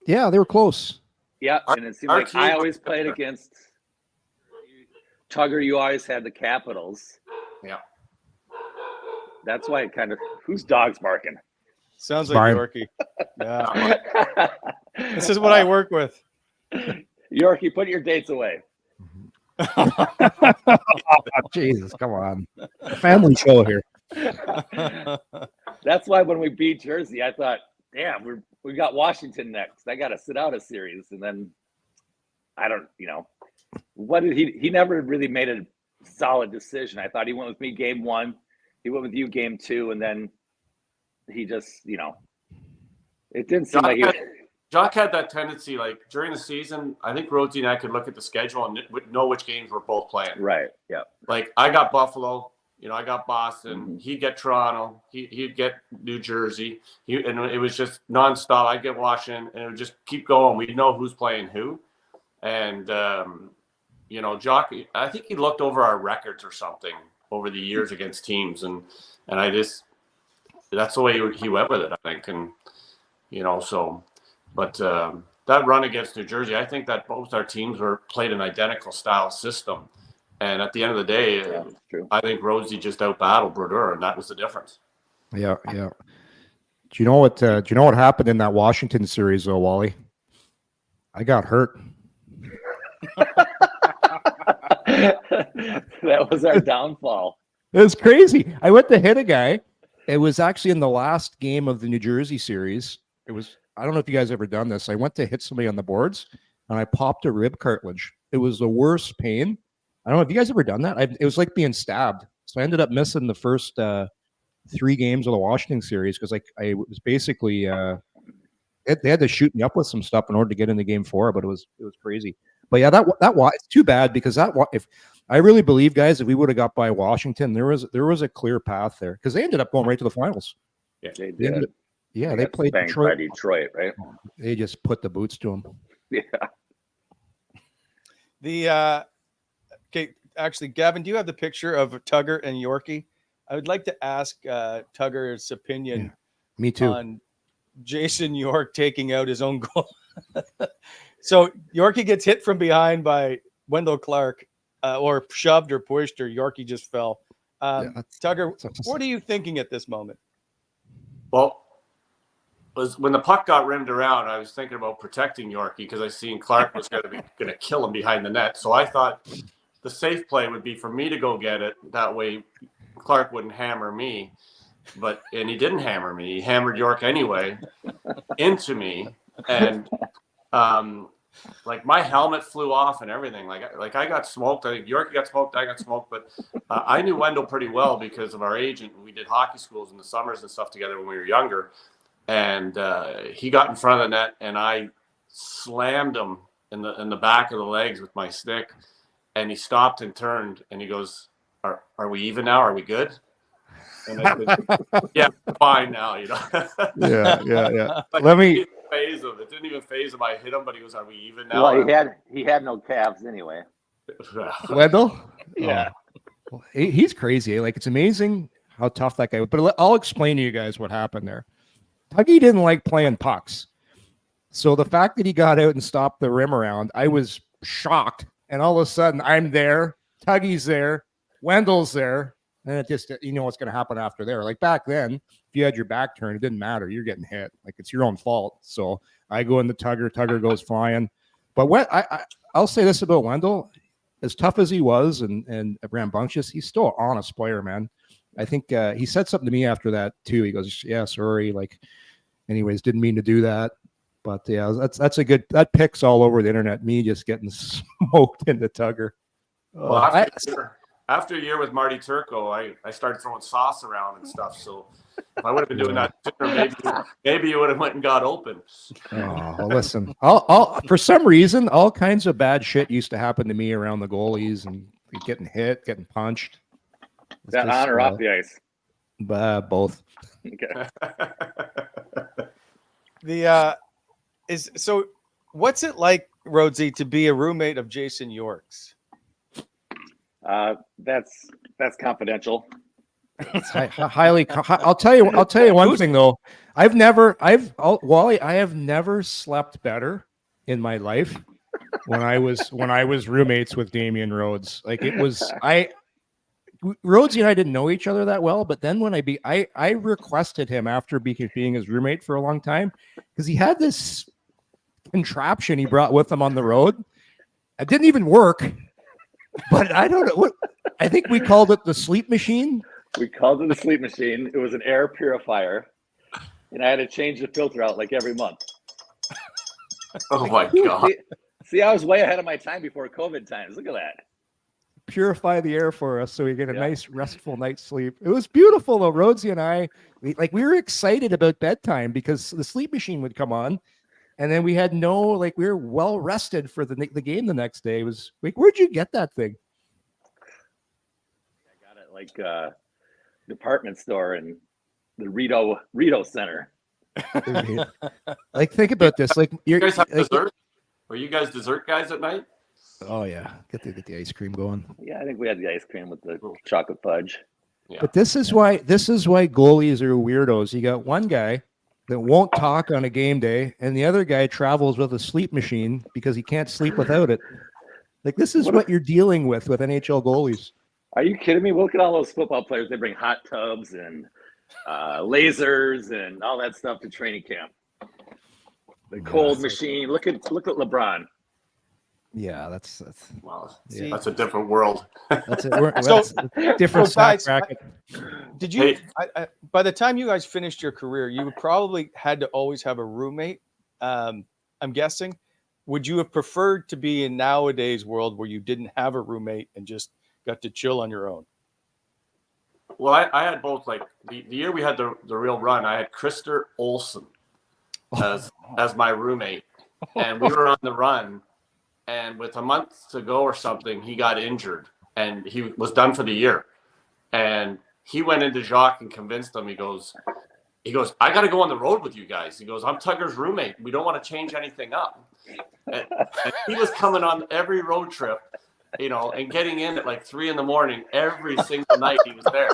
Yeah, they were close. Yeah, and it seemed like I always played against Tugger. You always had the Capitals. Yeah. That's why it kind of. Whose dog's barking? Sounds Fine. like Yorkie. Yeah. This is what I work with. Yorkie, put your dates away. Jesus, come on. A family show here. That's why when we beat Jersey, I thought, damn, we got Washington next. I got to sit out a series. And then I don't, what did he never really made a solid decision. I thought he went with me game 1. He went with you game 2. And then he just, it didn't seem like Jock had that tendency, like during the season, I think Rhodesy and I could look at the schedule and know which games we're both playing. Right. Yeah. Like I got Buffalo, I got Boston. Mm-hmm. He'd get Toronto. He'd get New Jersey. And it was just nonstop. I'd get Washington, and it would just keep going. We'd know who's playing who. And, Jock, I think he looked over our records or something over the years against teams. And I just, that's the way he went with it, I think. And, so. But that run against New Jersey, I think that both our teams played an identical style system. And at the end of the day, I think Rhodesy just out-battled Brodeur, and that was the difference. Yeah. Do you know what happened in that Washington series, though, Wally? I got hurt. That was our downfall. It was crazy. I went to hit a guy. It was actually in the last game of the New Jersey series. I don't know if you guys ever done this. I went to hit somebody on the boards, and I popped a rib cartilage. It was the worst pain. I don't know if you guys ever done that. It was like being stabbed. So I ended up missing the first 3 games of the Washington series because I was basically they had to shoot me up with some stuff in order to get into game 4. But it was crazy. But yeah, that it's too bad because if I really believe, guys, if we would have got by Washington, there was a clear path there because they ended up going right to the finals. Yeah, they did. They played Detroit. By Detroit, right? They just put the boots to them. Yeah. Okay, actually, Gavin, do you have the picture of Tugger and Yorkie? I would like to ask Tugger's opinion. Me too. On Jason York taking out his own goal. So Yorkie gets hit from behind by Wendell Clark, or shoved or pushed, or Yorkie just fell. Tugger, what are you thinking at this moment? Well, when the puck got rimmed around, I was thinking about protecting Yorkie because I seen Clark was going to kill him behind the net. So I thought the safe play would be for me to go get it. That way, Clark wouldn't hammer me. And he didn't hammer me. He hammered York anyway into me, and my helmet flew off and everything. Like I got smoked. I think Yorkie got smoked. I got smoked. But I knew Wendell pretty well because of our agent. We did hockey schools in the summers and stuff together when we were younger. And he got in front of the net, and I slammed him in the back of the legs with my stick. And he stopped and turned, and he goes, "Are we even now? Are we good?" And I said, "Yeah, fine now." Yeah. It didn't even phase him. I hit him, but he goes, "Are we even now?" Well, he had no calves anyway. Wendell? Yeah. Well, he's crazy. Like, it's amazing how tough that guy was. But I'll explain to you guys what happened there. Tuggy didn't like playing pucks. So the fact that he got out and stopped the rim around, I was shocked. And all of a sudden, I'm there. Tuggy's there. Wendell's there. And it just, what's going to happen after there. Like back then, if you had your back turned, it didn't matter. You're getting hit. Like, it's your own fault. So I go into Tugger. Tugger goes flying. But I'll say this about Wendell. As tough as he was and rambunctious, he's still an honest player, man. I think he said something to me after that too. He goes, "Yeah, sorry. Like, anyways, didn't mean to do that." But yeah, that's a good. That pic's all over the internet. Me just getting smoked into Tugger. Well, after a year with Marty Turco, I started throwing sauce around and stuff. So if I would have been doing that sooner, maybe you would have went and got open. Oh, well, listen. I'll for some reason, all kinds of bad shit used to happen to me around the goalies and getting hit, getting punched. Is that on or off the ice? Both. Okay. So what's it like, Rhodesy, to be a roommate of Jason York's? That's confidential. Highly. I'll tell you one thing though. Wally, I have never slept better in my life when I was roommates with Damian Rhodes. Like, it was Rhodesy and I didn't know each other that well, but then when I requested him after being his roommate for a long time because he had this contraption he brought with him on the road. It didn't even work, but I don't know what. I think we called it the sleep machine. We called it the sleep machine. It was an air purifier, and I had to change the filter out like every month. Oh my God. See, I was way ahead of my time before COVID times. Look at that. Purify the air for us so we get a nice restful night's sleep. It was beautiful though. Rhodesy and I, we were excited about bedtime because the sleep machine would come on, and then we had we were well rested for the game the next day. It was like, where'd you get that thing? I got it like department store in the Rito Center. Like, think about this. Like, You guys have dessert? Were you guys dessert guys at night? oh yeah, get the ice cream going. Yeah, I think we had the ice cream with the chocolate fudge. Yeah. But this is why goalies are weirdos. You got one guy that won't talk on a game day, and the other guy travels with a sleep machine because he can't sleep without it. Like, this is what you're dealing with NHL goalies. Are you kidding me? Look at all those football players. They bring hot tubs and lasers and all that stuff to training camp. The cold machine. Look at LeBron. Yeah, that's Well, yeah. that's a different world. That's a different guys, bracket. Did you? By the time you guys finished your career, you probably had to always have a roommate. I'm guessing. Would you have preferred to be in nowadays world where you didn't have a roommate and just got to chill on your own? Well, I had both. Like the year we had the real run, I had Krister Olsen as my roommate, and we were on the run. And with a month to go or something, he got injured, and he was done for the year. And he went into Jock and convinced him. He goes, I got to go on the road with you guys. He goes, I'm Tugger's roommate. We don't want to change anything up. And he was coming on every road trip, and getting in at like 3 a.m. every single night he was there.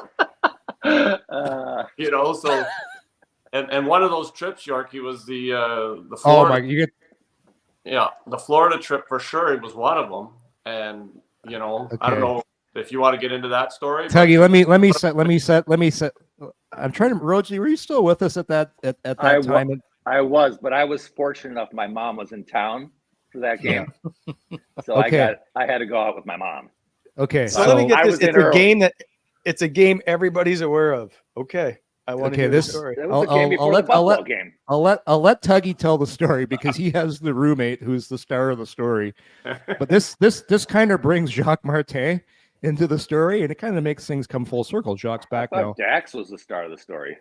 So, and one of those trips, Yorkie, was the Florida. Oh my! The Florida trip for sure. It was one of them, and Okay. I don't know if you want to get into that story. Tuggy, let me set. I'm trying to. Rhodesy, were you still with us at that time? I was, but I was fortunate enough. My mom was in town for that game, so Okay. I had to go out with my mom. Okay, So let me get I this. was in It's a early. game it's a game everybody's aware of. Okay. I want to hear this- the story. That was the game before the Buffalo game. I'll let Tuggy tell the story because he has the roommate who's the star of the story. But this kind of brings Jacqu Martin into the story, and it kind of makes things come full circle. Jock's back I now. thought Dax was the star of the story.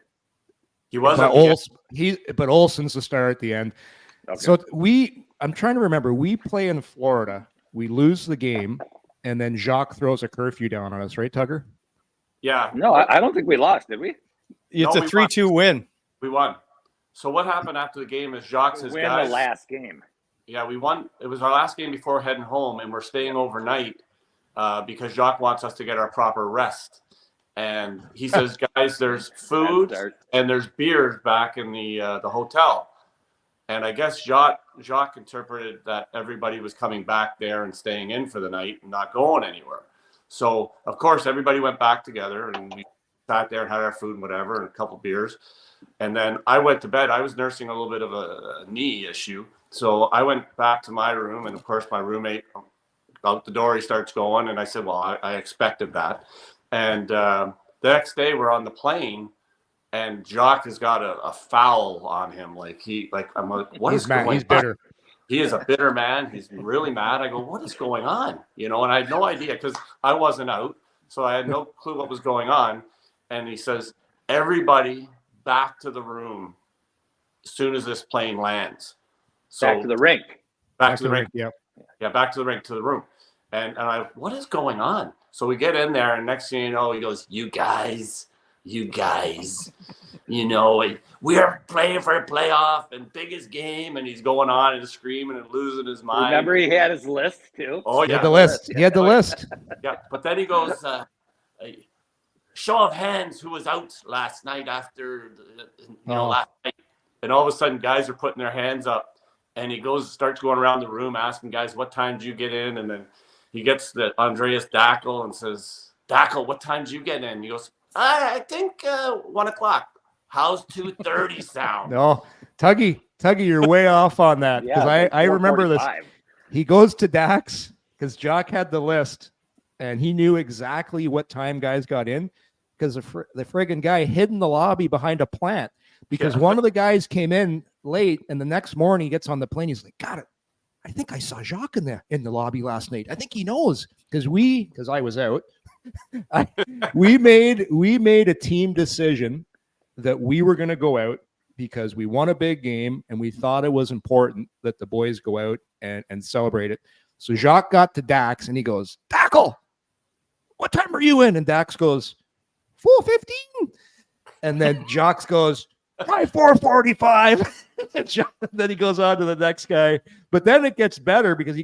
He was But Olsen's the star at the end. Okay. So I'm trying to remember. We play in Florida. We lose the game, and then Jock throws a curfew down on us, right, Tugger? Yeah. No, I don't think we lost, did we? It's No, a 3-2 win. We won. So what happened after the game is Jock's We his win guys. the last game. Yeah, we won. It was our last game before heading home, and we're staying overnight because Jock wants us to get our proper rest. And he says, guys, there's food and there's beers back in the hotel. And I guess Jock interpreted that everybody was coming back there and staying in for the night and not going anywhere. So, of course, everybody went back together, and we sat there and had our food and whatever, and a couple beers. And then I went to bed. I was nursing a little bit of a knee issue. So I went back to my room, and of course my roommate out the door, he starts going, and I said, well, I expected that. And the next day we're on the plane, and Jock has got a foul on him. I'm like, what is going on? He's bitter. He is a bitter man. He's really mad. I go, what is going on? And I had no idea because I wasn't out. So I had no clue what was going on. And he says, everybody back to the room as soon as this plane lands. So Back to the rink. Back to the rink. Yeah. Yeah, back to the rink, to the room. And what is going on? So we get in there, and next thing you know, he goes, you guys, we are playing for a playoff and biggest game, and he's going on and screaming and losing his mind. Remember, he had his list too. Oh, He yeah. had the list. He had the list. Yeah, but then he goes, show of hands who was out last night after, last night. And all of a sudden, guys are putting their hands up, and he starts going around the room asking guys, what time did you get in? And then he gets the Andreas Dackel and says, Jacqu, what time did you get in? He goes, I think 1 o'clock. How's 2:30 sound? No, Tuggy, you're way off on that. Because I remember this. He goes to Dax because Jock had the list and he knew exactly what time guys got in because the friggin' guy hid in the lobby behind a plant because one of the guys came in late and the next morning he gets on the plane. He's like, got it. I think I saw Jock in the lobby last night. I think he knows because I was out. We made a team decision that we were going to go out because we won a big game and we thought it was important that the boys go out and celebrate it. So Jacques got to Dax and he goes, Dackle, what time are you in? And Dax goes, 4:15. And then Jacques goes, probably 4:45. And then he goes on to the next guy. But then it gets better because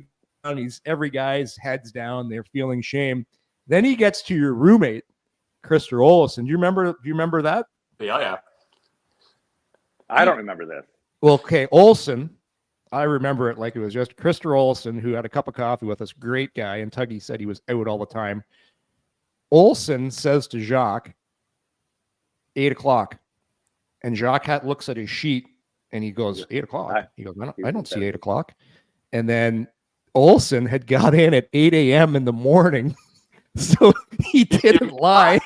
every guy's heads down. They're feeling shame. Then he gets to your roommate, Krister Olsen. Do you remember that? Yeah. I don't remember this. Well, okay, Olsen, I remember it like it was just Krister Olsen, who had a cup of coffee with us. Great guy. And Tuggy said he was out all the time. Olsen says to Jacques, 8 o'clock. And Jacques looks at his sheet and he goes, 8 o'clock. He goes, I don't see 8 o'clock. And then Olsen had got in at 8 a.m. in the morning. So he didn't lie.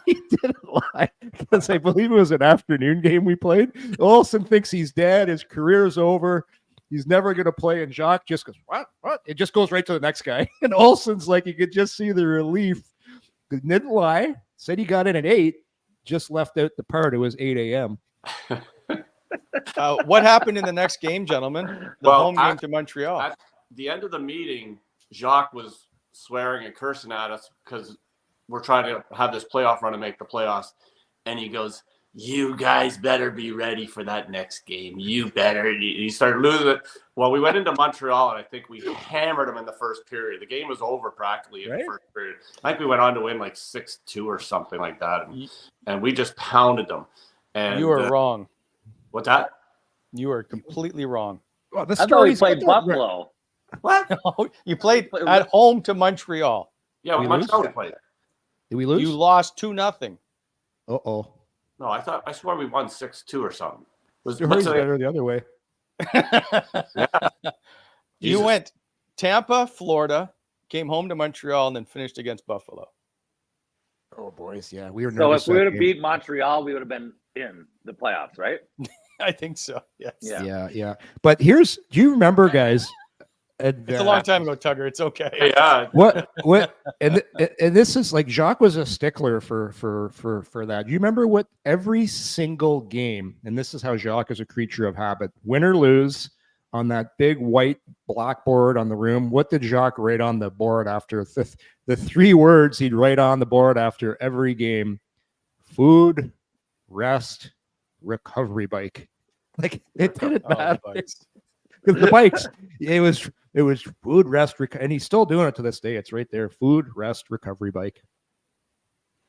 He didn't lie because I believe it was an afternoon game we played. Olsen thinks he's dead. His career's over. He's never going to play. And Jock just goes, what? It just goes right to the next guy. And Olsen's like, you could just see the relief. Didn't lie. Said he got in at 8. Just left out the part. It was 8 a.m. What happened in the next game, gentlemen? The home game to Montreal. At the end of the meeting, Jacques was swearing and cursing at us because we're trying to have this playoff run to make the playoffs. And he goes, you guys better be ready for that next game. You better. He started losing it. Well, we went into Montreal, and I think we hammered them in the first period. The game was over practically in the first period. I think we went on to win like 6-2 or something like that. And we just pounded them. And you were wrong. What's that? You are completely wrong. Well, I thought we played Buffalo. What? No, you played at home to Montreal. Yeah, Montreal we played. Did we lose? You lost 2-0. Uh-oh. No, I swear we won 6-2 or something. Was better the other way. You went Tampa, Florida, came home to Montreal, and then finished against Buffalo. Oh, boys, yeah. We were so if we would have beat Montreal, we would have been in the playoffs, right? I think so, yes. Yeah. But do you remember, guys? It's a long time ago, Tugger. It's okay. Yeah. What? And this is like Jacques was a stickler for that. Do you remember what every single game? And this is how Jacques is a creature of habit. Win or lose, on that big white blackboard on the room. What did Jacques write on the board after the 3 words he'd write on the board after every game? Food, rest, recovery bike. Like it didn't matter. The bikes. It was food, rest, and he's still doing it to this day. It's right there. Food, rest, recovery bike.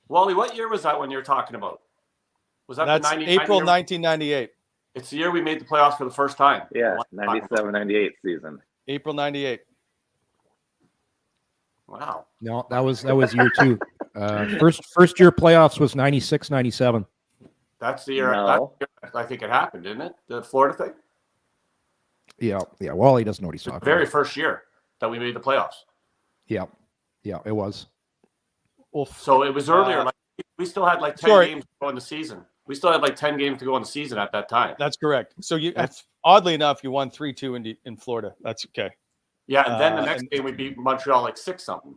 Wally, what year was that when you're talking about? Was that That's April 1998. It's the year we made the playoffs for the first time. Yeah, 97-98 season. April 98. Wow. No, that was year 2. First year playoffs was 96-97. That's the year. No. I think it happened, didn't it? The Florida thing. Yeah. Wally doesn't know what he's talking about. Very first year that we made the playoffs. Yeah, it was. Well, so it was earlier. Like we still had like 10 games to go in the season. We still had like 10 games to go in the season at that time. That's correct. So oddly enough, you won 3-2 in Florida. That's okay. Yeah, and then the next game we beat Montreal like 6-something.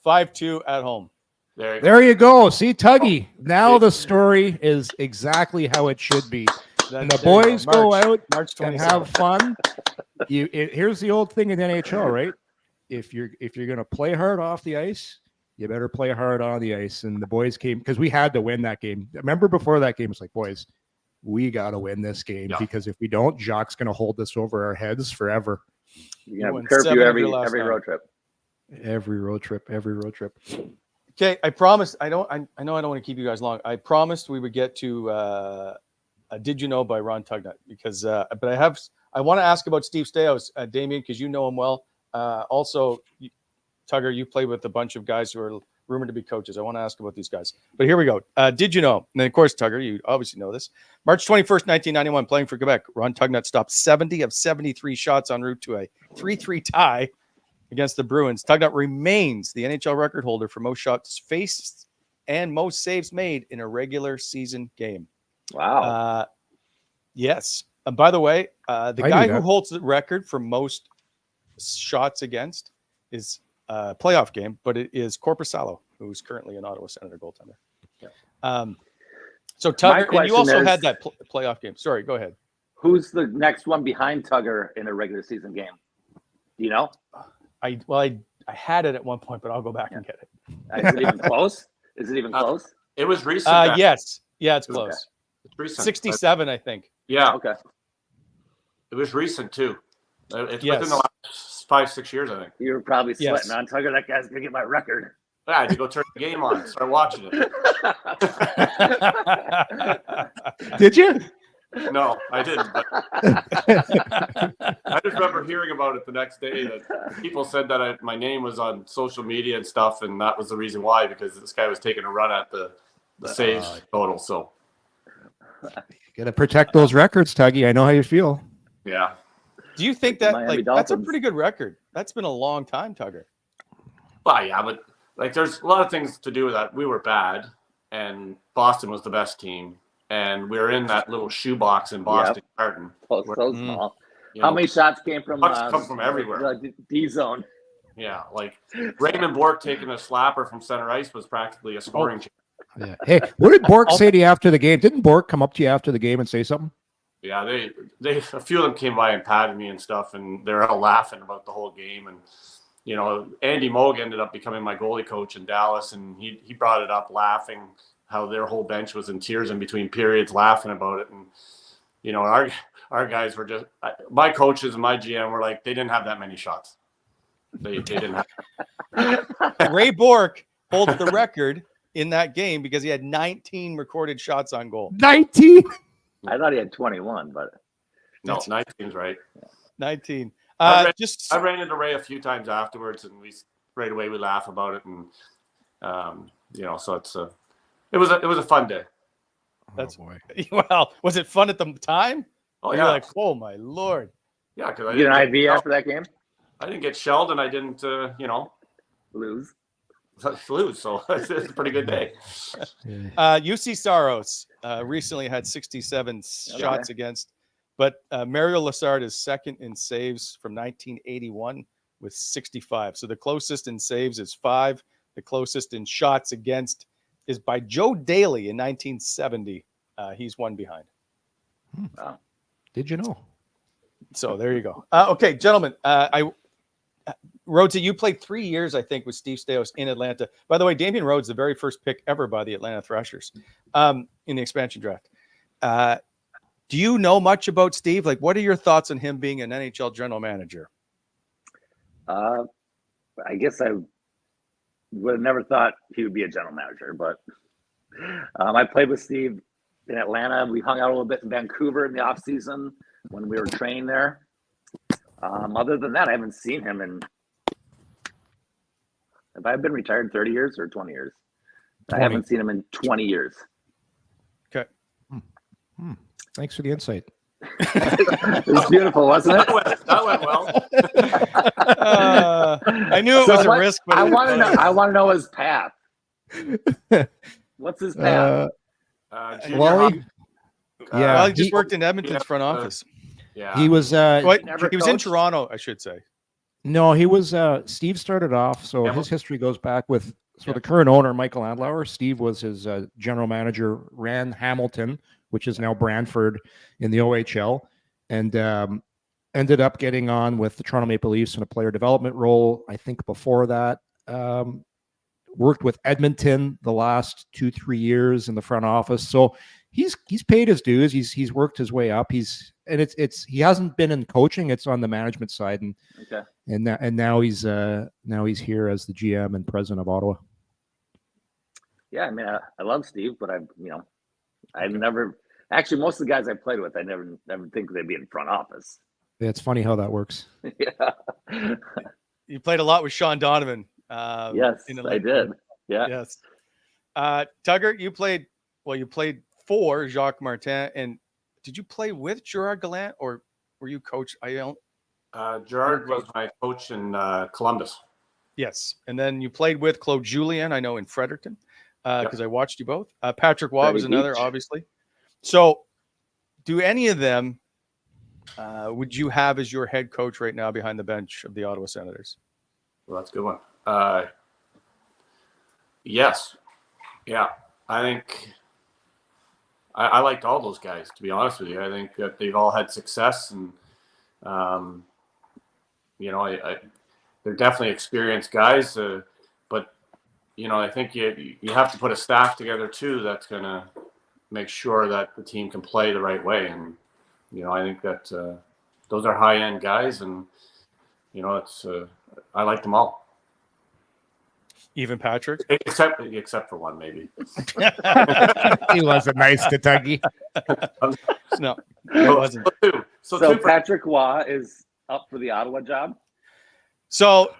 5-2 at home. There you go. See, Tuggy. Now the story is exactly how it should be. And the boys go out and have fun. Here's the old thing in NHL, right? If you're gonna play hard off the ice, you better play hard on the ice. And the boys came because we had to win that game. Remember before that game, it's like, boys, we gotta win this game because if we don't, Jock's gonna hold this over our heads forever. Yeah, curfew every road trip. Every road trip. Okay, I promised. I know I don't want to keep you guys long. I promised we would get to Did You Know by Ron Tugnutt because but I want to ask about Steve Staios, Damian, because you know him well. Also, Tugger, you played with a bunch of guys who are rumored to be coaches. I want to ask about these guys. But here we go. Did you know? And then, of course, Tugger, you obviously know this. March 21st, 1991, playing for Quebec, Ron Tugnutt stopped 70 of 73 shots en route to a 3-3 tie against the Bruins. Tugnutt remains the NHL record holder for most shots faced and most saves made in a regular season game. Wow. Yes. And by the way, the I guy knew who that. holds the record for most shots against is a playoff game, but it is Korpisalo, who's currently an Ottawa Senator goaltender. Yeah. So My Tugger, and you question also is- had that playoff game. Sorry, go ahead. Who's the next one behind Tugger in a regular season game? Do you know? I had it at one point, but I'll go back and get it. Is it even close? Is it even close? It was recent. Yes. Yeah, it's Okay. close. It's recent. 67, I think. Yeah, Okay. it was recent too. It's Yes. within the last 5-6 years, I think. You were probably Yes. sweating on Tugger. That guy's gonna get my record. Yeah, I had to go turn the game on, start watching it. Did you? No, I didn't. But I just remember hearing about it the next day that people said that my name was on social media and stuff, and that was the reason why, because this guy was taking a run at the saves total. So Gotta protect those records, Tuggy. I know how you feel. yeah, Do you think that Miami that's a Dolphins. pretty good record? That's been a long time, Tugger. well, yeah, but like there's a lot of things to do with that. We were bad, and Boston was the best team, and we were in that little shoebox in Boston Garden. Oh, Where- so small. you How know, many shots came from? Pucks come from everywhere. The D zone. Yeah, like Raymond Bork taking a slapper from center ice was practically a scoring chance. Yeah. Hey, what did Bork say to you after the game? Didn't Bork come up to you after the game and say something? Yeah, they a few of them came by and patted me and stuff, and they're all laughing about the whole game. And you know, Andy Moog ended up becoming my goalie coach in Dallas, and he brought it up laughing how their whole bench was in tears in between periods, laughing about it. And you know, our guys were just my coaches and my GM were like, they didn't have that many shots. They didn't have. Ray Bork holds the record in that game because he had 19 recorded shots on goal. 19. I thought he had 21, but No, 19's right. 19. I Just ran into Ray a few times afterwards, and right away we laugh about it, and you know, so it was a fun day. That's- oh boy. well, was it fun at the time? Oh You're yeah, like, oh my lord. yeah, because you get an IV after that game? I didn't get shelled, and I didn't you know, Lose. lose. So it's a pretty good day. UC Saros recently had 67 shots against, but Mario Lessard is second in saves from 1981 with 65. So the closest in saves is 5. The closest in shots against is by Joe Daly in 1970. He's one behind. Wow. Did you know? So there you go. Okay, gentlemen. Rhodesy, you played 3 years, I think, with Steve Staios in Atlanta. By the way, Damian Rhodes, the very first pick ever by the Atlanta Thrashers in the expansion draft. Do you know much about Steve? Like, what are your thoughts on him being an NHL general manager? I guess I would have never thought he would be a general manager, but I played with Steve in Atlanta. We hung out a little bit in Vancouver in the off season when we were training there. Other than that, I haven't seen him in. Have I been retired 30 years or 20 years? 20. I haven't seen him in 20 years. Okay. Thanks for the insight. It was beautiful, wasn't it? That went well. I knew it was a risk, but I want to know. I want to know his path. What's his path? Junior Wally? hockey- Yeah. well, he just he- worked in Edmonton's front office. yeah. He was Well, never he was in coached? Toronto, I should say. no, he was Steve started off, so Yeah, his history goes back with the current owner, Michael Andlauer. Steve was his general manager, ran Hamilton, which is now Brantford in the OHL, and ended up getting on with the Toronto Maple Leafs in a player development role. I think before that, worked with Edmonton the last 2-3 years in the front office. So he's paid his dues. He's worked his way up. He hasn't been in coaching. It's on the management side, and Okay. now he's here as the GM and president of Ottawa. Yeah, I mean, I love Steve, but I've never actually most of the guys I played with, I never think they'd be in front office. Yeah, it's funny how that works. Yeah. You played a lot with Sean Donovan. Yes, in I Atlanta. did. Yeah. Yes. Tugger, you played for Jacqu Martin, and did you play with Gerard Gallant, or were you coach? I don't. Gerard was my coach in Columbus. Yes, and then you played with Claude Julien, I know, in Fredericton, because I watched you both. Patrick Waugh was another, obviously. So, do any of them would you have as your head coach right now behind the bench of the Ottawa Senators? Well, that's a good one. Yes. Yeah. I think I liked all those guys, to be honest with you. I think that they've all had success, and, they're definitely experienced guys. But, I think you have to put a staff together, too, that's going to make sure that the team can play the right way. And, I think that those are high-end guys, and, I like them all. Even Patrick? Except for one, maybe. He wasn't nice to Tuggy. No, he wasn't. So Patrick Waugh is up for the Ottawa job? So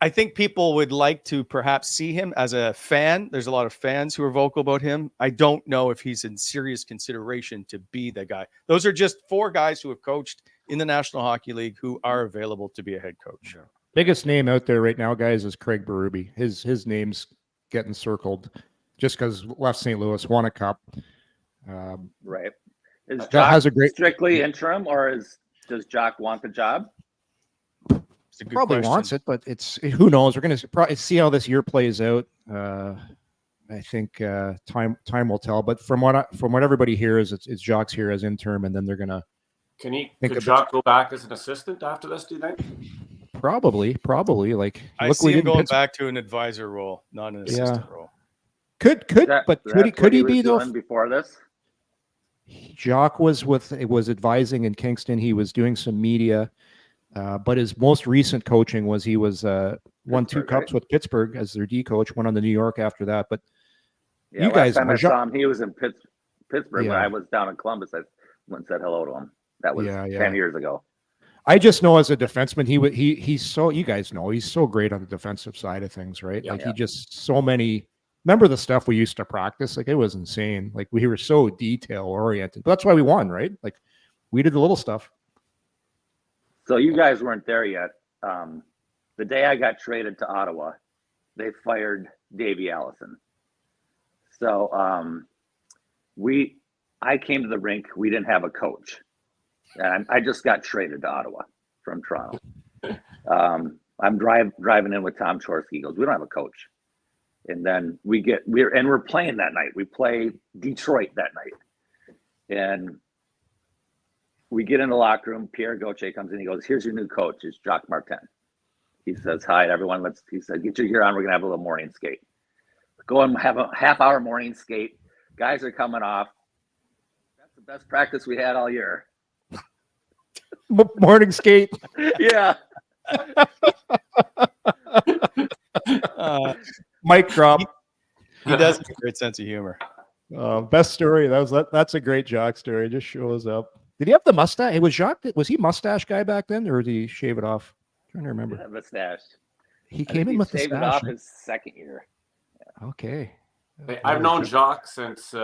I think people would like to perhaps see him as a fan. There's a lot of fans who are vocal about him. I don't know if he's in serious consideration to be the guy. Those are just 4 guys who have coached in the National Hockey League who are available to be a head coach. Yeah. Biggest name out there right now, guys, is Craig Berube. His name's getting circled just because left St. Louis, won a cup. Right. Is Jock has a great strictly interim, or does Jock want the job? Probably wants it, but it's who knows. We're going to probably see how this year plays out. I think time will tell. But from what everybody hears, it's Jock's here as interim, and then they're going to. Could Jock go back as an assistant after this? Do you think? Probably. Like I see him going back to an advisor role, not an assistant role. Could he be though? Before this, Jock was advising in Kingston. He was doing some media, but his most recent coaching was he was won 2 cups with Pittsburgh as their D coach. Went on to New York after that. But you guys, last time I saw him, he was in Pittsburgh. When I was down in Columbus, I went and said hello to him. That was 10 years ago. I just know as a defenseman, he's so, you guys know, he's so great on the defensive side of things, right? Yeah, he just so many. Remember the stuff we used to practice? Like, it was insane. Like, we were so detail oriented. But that's why we won, right? Like, we did the little stuff. So you guys weren't there yet. The day I got traded to Ottawa, they fired Davey Allison. So I came to the rink. We didn't have a coach. And I just got traded to Ottawa from Toronto. I'm driving in with Tom Chorsky. He goes, we don't have a coach. And then we're playing that night. We play Detroit that night. And we get in the locker room. Pierre Gauthier comes in. He goes, here's your new coach. It's Jacqu Martin. He says, hi, everyone. He said, get your gear on. We're going to have a little morning skate. Go and have a half-hour morning skate. Guys are coming off. That's the best practice we had all year. Morning skate. Yeah. Mic drop. He does have a great sense of humor. Best story. That's a great Jock story. It just shows up. Did he have the mustache? It was Jock. Was he mustache guy back then, or did he shave it off? I'm trying to remember. Yeah, mustache. He came in with the shaved it off his second year. Yeah. Okay. I've known Jock since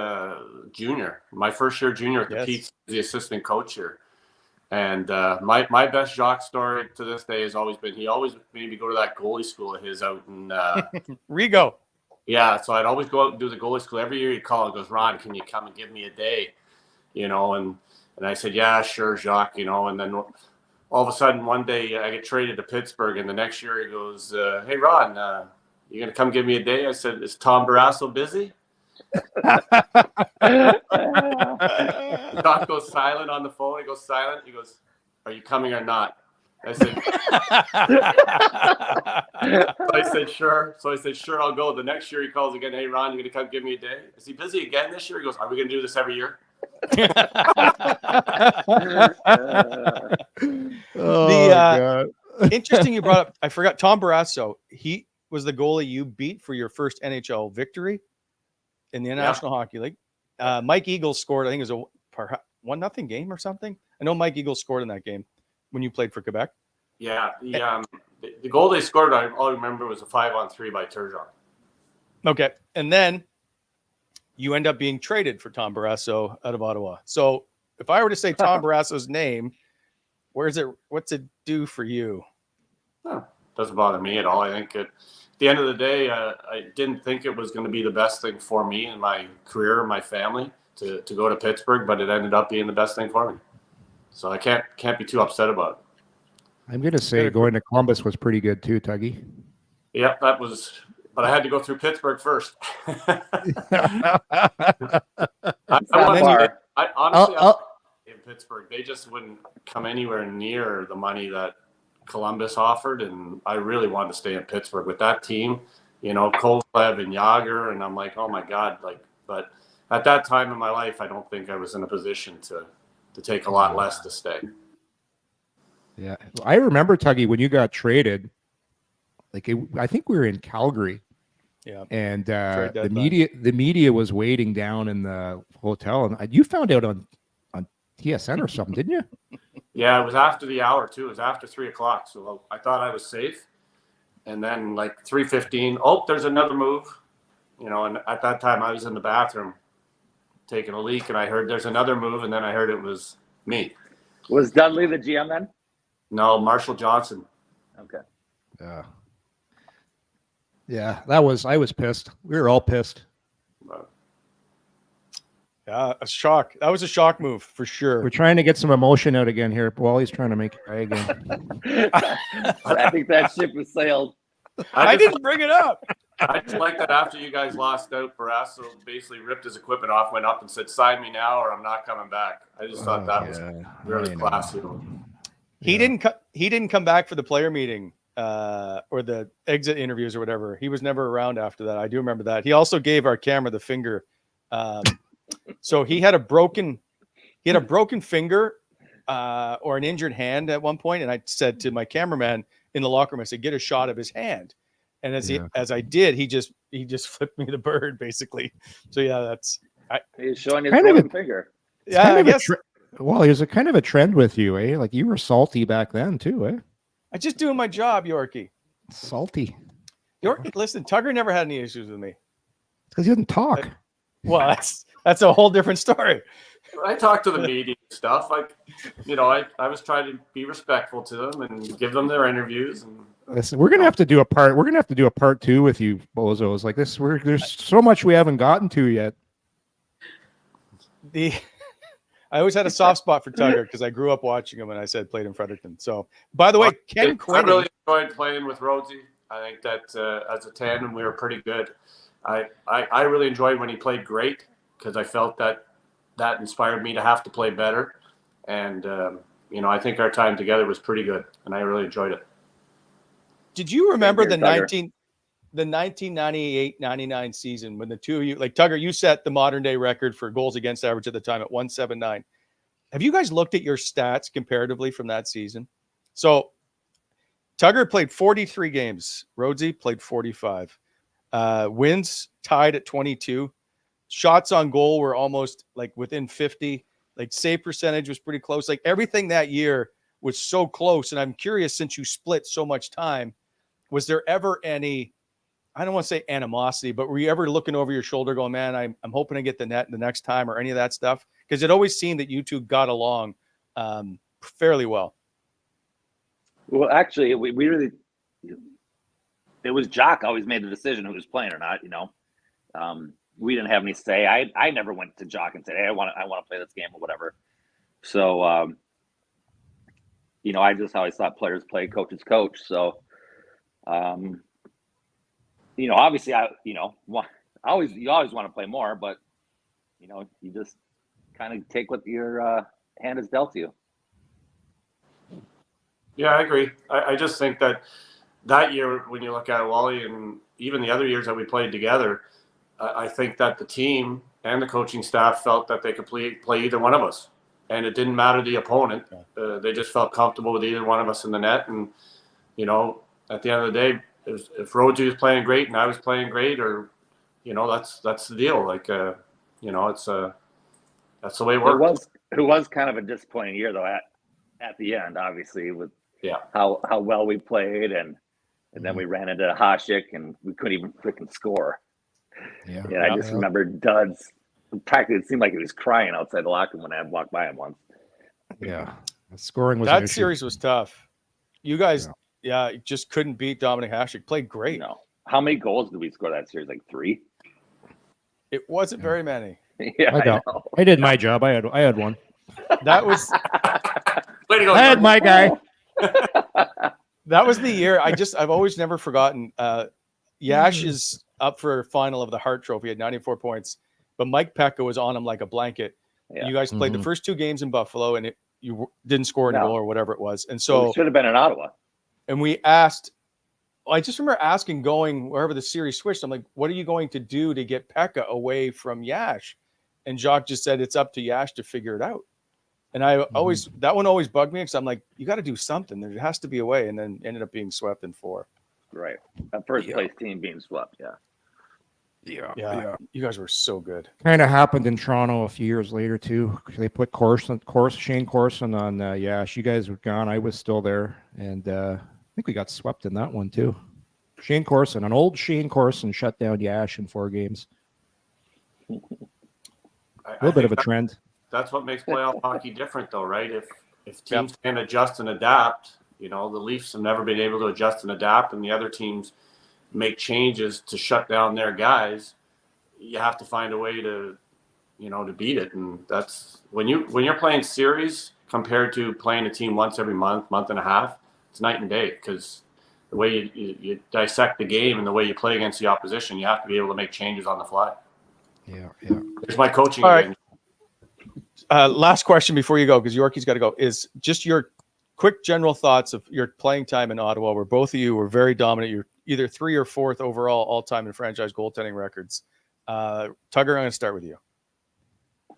junior. My first year junior at the Pete's, the assistant coach here. And my best Jock story to this day has always been he always made me go to that goalie school of his out in Rigo. Yeah, so I'd always go out and do the goalie school. Every year he'd call and goes, Ron, can you come and give me a day? And I said, yeah, sure, Jock, and then all of a sudden one day I get traded to Pittsburgh, and the next year he goes, hey, Ron, you going to come give me a day? I said, is Tom Barrasso busy? Doc goes silent on the phone. He goes silent. He goes, are you coming or not? I said, sure. So I said, sure, I'll go. The next year he calls again. Hey, Ron, you going to come give me a day? Is he busy again this year? He goes, are we going to do this every year? God. Interesting you brought up, I forgot, Tom Barrasso. He was the goalie you beat for your first NHL victory in the National Hockey League. Mike Eagles scored, I think it was a 1-0 game or something. I know Mike Eagles scored in that game when you played for Quebec. Yeah, the goal they scored, all I remember was a 5-on-3 by Turgeon. Okay. And then you end up being traded for Tom Barrasso out of Ottawa. So if I were to say Tom Barrasso's name, what's it do for you? Doesn't bother me at all. I think at the end of the day, I didn't think it was going to be the best thing for me in my career, my family, to go to Pittsburgh, but it ended up being the best thing for me. So I can't be too upset about it. I'm going to say going to Columbus was pretty good too, Tuggy. Yep, that was, but I had to go through Pittsburgh first. I honestly, in Pittsburgh, they just wouldn't come anywhere near the money that Columbus offered, and I really wanted to stay in Pittsburgh with that team, Kovalev and Jagr, and I'm like, oh my God, but at that time in my life, I don't think I was in a position to take a lot less to stay. Yeah, I remember, Tuggy, when you got traded, I think we were in Calgary. Yeah, and the media was waiting down in the hotel, and you found out on TSN or something, didn't you? Yeah, it was after the hour too. It was after 3:00, so I thought I was safe. And then 3:15, oh, there's another move, And at that time, I was in the bathroom taking a leak, and I heard there's another move, and then I heard it was me. Was Dudley the GM then? No, Marshall Johnson. Okay. Yeah, I was pissed. We were all pissed. Yeah, a shock. That was a shock move for sure. We're trying to get some emotion out again here. Wally's trying to make it cry again. I think that ship has sailed. I didn't bring it up. I just like that after you guys lost out, Barrasso basically ripped his equipment off, went up and said, sign me now or I'm not coming back. I just thought that was really classy. He didn't come back for the player meeting or the exit interviews or whatever. He was never around after that. I do remember that. He also gave our camera the finger. So he had a broken finger or an injured hand at one point, and I said to my cameraman in the locker room, I said, get a shot of his hand. And as I did, he just flipped me the bird, basically. So yeah, he's showing his broken finger. Yeah, I guess. Well, there's a kind of a trend with you, eh? Like you were salty back then too, eh? I just doing my job, Yorkie. Salty. Yorkie, listen, Tugger never had any issues with me. It's because he doesn't talk. Well, that's a whole different story. I talked to the media and stuff. I was trying to be respectful to them and give them their interviews. And listen, we're gonna have to do a part. We're gonna have to do a part 2 with you, bozos. Like this, there's so much we haven't gotten to yet. I always had a soft spot for Tugger because I grew up watching him, and I said played in Fredericton. So, by the way, Ken Quinn. I really enjoyed playing with Rhodesy. I think that as a tandem, we were pretty good. I really enjoyed when he played great because I felt that inspired me to have to play better. And, I think our time together was pretty good, and I really enjoyed it. Did you remember the 1998-99 season when the two of you, Tugger, you set the modern day record for goals against average at the time at 179. Have you guys looked at your stats comparatively from that season? So Tugger played 43 games. Rhodesy played 45. Wins tied at 22. Shots on goal were almost within 50. Save percentage was pretty close. Everything that year was so close. And I'm curious, since you split so much time, was there ever any, I don't want to say animosity, but were you ever looking over your shoulder going, man, I'm hoping to get the net the next time, or any of that stuff? Because it always seemed that you two got along fairly well. Well, actually, we really, it was Jock always made the decision who was playing or not, we didn't have any say. I never went to Jock and said, hey, I want to play this game or whatever. So, I just always thought players play, coaches coach. So, obviously you always want to play more, but you just kind of take what your hand is dealt to you. Yeah, I agree. I just think that year, when you look at Wally and even the other years that we played together, I think that the team and the coaching staff felt that they could play either one of us, and it didn't matter the opponent. They just felt comfortable with either one of us in the net. And at the end of the day, if Rhodesy was playing great and I was playing great, or that's the deal. It's that's the way it works. It was kind of a disappointing year though at the end, obviously, with how well we played, and then we ran into Hasek and we couldn't even freaking score. Yeah, I just remember Duds. Practically, it seemed like he was crying outside the locker room when I walked by him once. Yeah, the scoring was an That issue. series was tough. You guys, just couldn't beat Dominik Hasek. Played great. No. How many goals did we score that series? Like 3? It wasn't very many. Yeah, I know. I did my job. I had one. That was Way to go, I had my guy. that was the year. I've always never forgotten. Yash is up for a final of the Hart Trophy at 94 points, but Mike Pekka was on him like a blanket. Yeah. You guys played the first 2 games in Buffalo, and you didn't score any goal or whatever it was. And so it should have been in Ottawa. And we asked, I just remember asking, going wherever the series switched, I'm like, what are you going to do to get Pekka away from Yash? And Jock just said, it's up to Yash to figure it out. And I always, that one always bugged me because I'm like, you got to do something. There has to be a way. And then ended up being swept in 4. Right. A first place team being swept. Yeah. You guys were so good. Kind of happened in Toronto a few years later too. They put Shane Corson on Yash. You guys were gone. I was still there. And I think we got swept in that one too. Shane Corson, an old Shane Corson, shut down Yash in 4 games. A little bit of a trend. That's what makes playoff hockey different, though, right? If teams can adjust and adapt, the Leafs have never been able to adjust and adapt, and the other teams make changes to shut down their guys. You have to find a way to, to beat it, and that's when you're playing series compared to playing a team once every month and a half. It's night and day because the way you dissect the game and the way you play against the opposition, you have to be able to make changes on the fly. Yeah. There's my coaching All game. right. Last question before you go, because Yorkie's got to go, is just your quick general thoughts of your playing time in Ottawa, where both of you were very dominant. You're either 3 or 4th overall all-time in franchise goaltending records. Tugger, I'm going to start with you.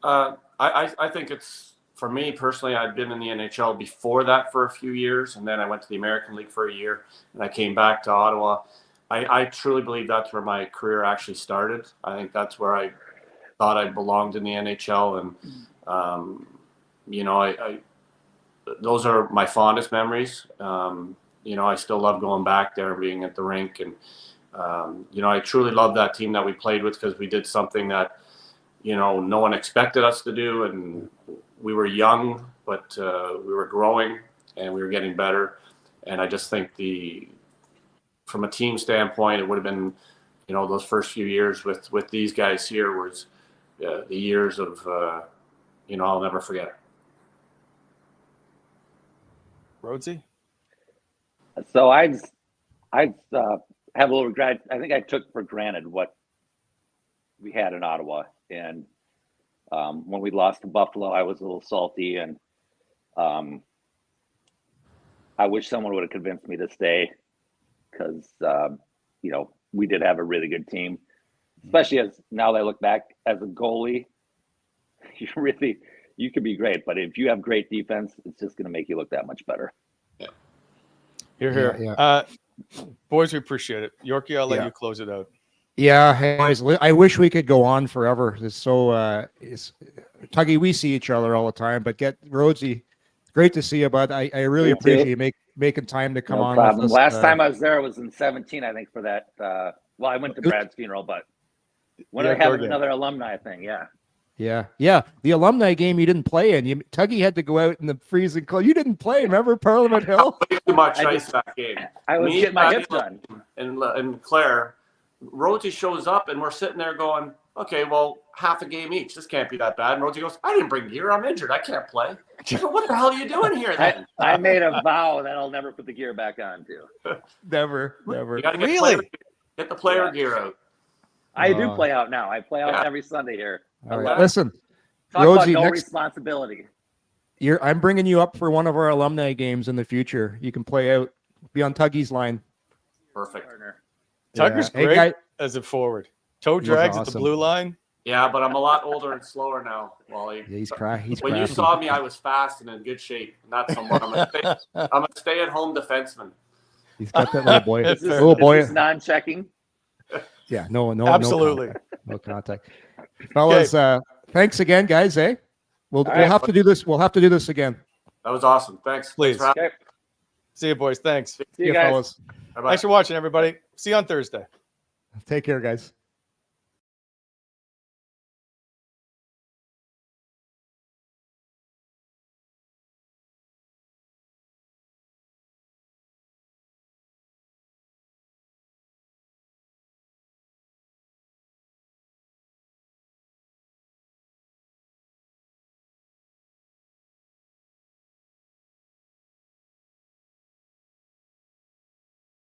I think it's, for me personally, I'd been in the NHL before that for a few years, and then I went to the American League for a year, and I came back to Ottawa. I truly believe that's where my career actually started. I think that's where I thought I belonged in the NHL, and those are my fondest memories. I still love going back there and being at the rink, and I truly love that team that we played with because we did something that no one expected us to do, and we were young, but we were growing and we were getting better. And I just think from a team standpoint, it would have been, those first few years with these guys here was the years of, I'll never forget. Rhodesy? So I'd have a little regret. I think I took for granted what we had in Ottawa. And when we lost to Buffalo, I was a little salty, and I wish someone would have convinced me to stay because, we did have a really good team, especially as now that I look back as a goalie, you could be great, but if you have great defense, it's just going to make you look that much better. You're here. Yeah. Boys, we appreciate it. Yorkie, I'll let you close it out. Yeah, I wish we could go on forever. It's so Tuggy, we see each other all the time, but Rhodesy, great to see you, bud. I really appreciate you making time to come on. Problem. With us. Last time I was there was in 17, I think, for that. I went to Brad's funeral, but when I have another alumni thing, Yeah. The alumni game you didn't play in. Tuggy had to go out in the freezing cold. You didn't play, remember Parliament Hill? Too much ice that game. I was getting my hips done. And Claire, Rhodesy shows up, and we're sitting there going, okay, well, half a game each. This can't be that bad. And Rhodesy goes, I didn't bring gear. I'm injured. I can't play. I go, what the hell are you doing here then? I made a vow that I'll never put the gear back on, too. Never. You got to get the player gear out. I do play out now. I play out every Sunday here. All right. Listen, talk Rhodesy, about no responsibility. I'm bringing you up for one of our alumni games in the future. You can play out, be on Tuggy's line. Perfect. Tugger's great as a forward. Toe drags at the blue line. Yeah, but I'm a lot older and slower now, Wally. Yeah, he's crafty. When you saw me, I was fast and in good shape. Not somewhat. I'm a stay-at-home defenseman. He's got that little boy. Is this non-checking? Yeah, no, absolutely, no contact. Fellas, thanks again, guys. We'll have to do this. We'll have to do this again. That was awesome. Thanks. Please. See you, boys. Thanks. See you guys. Fellas. Bye-bye. Thanks for watching, everybody. See you on Thursday. Take care, guys.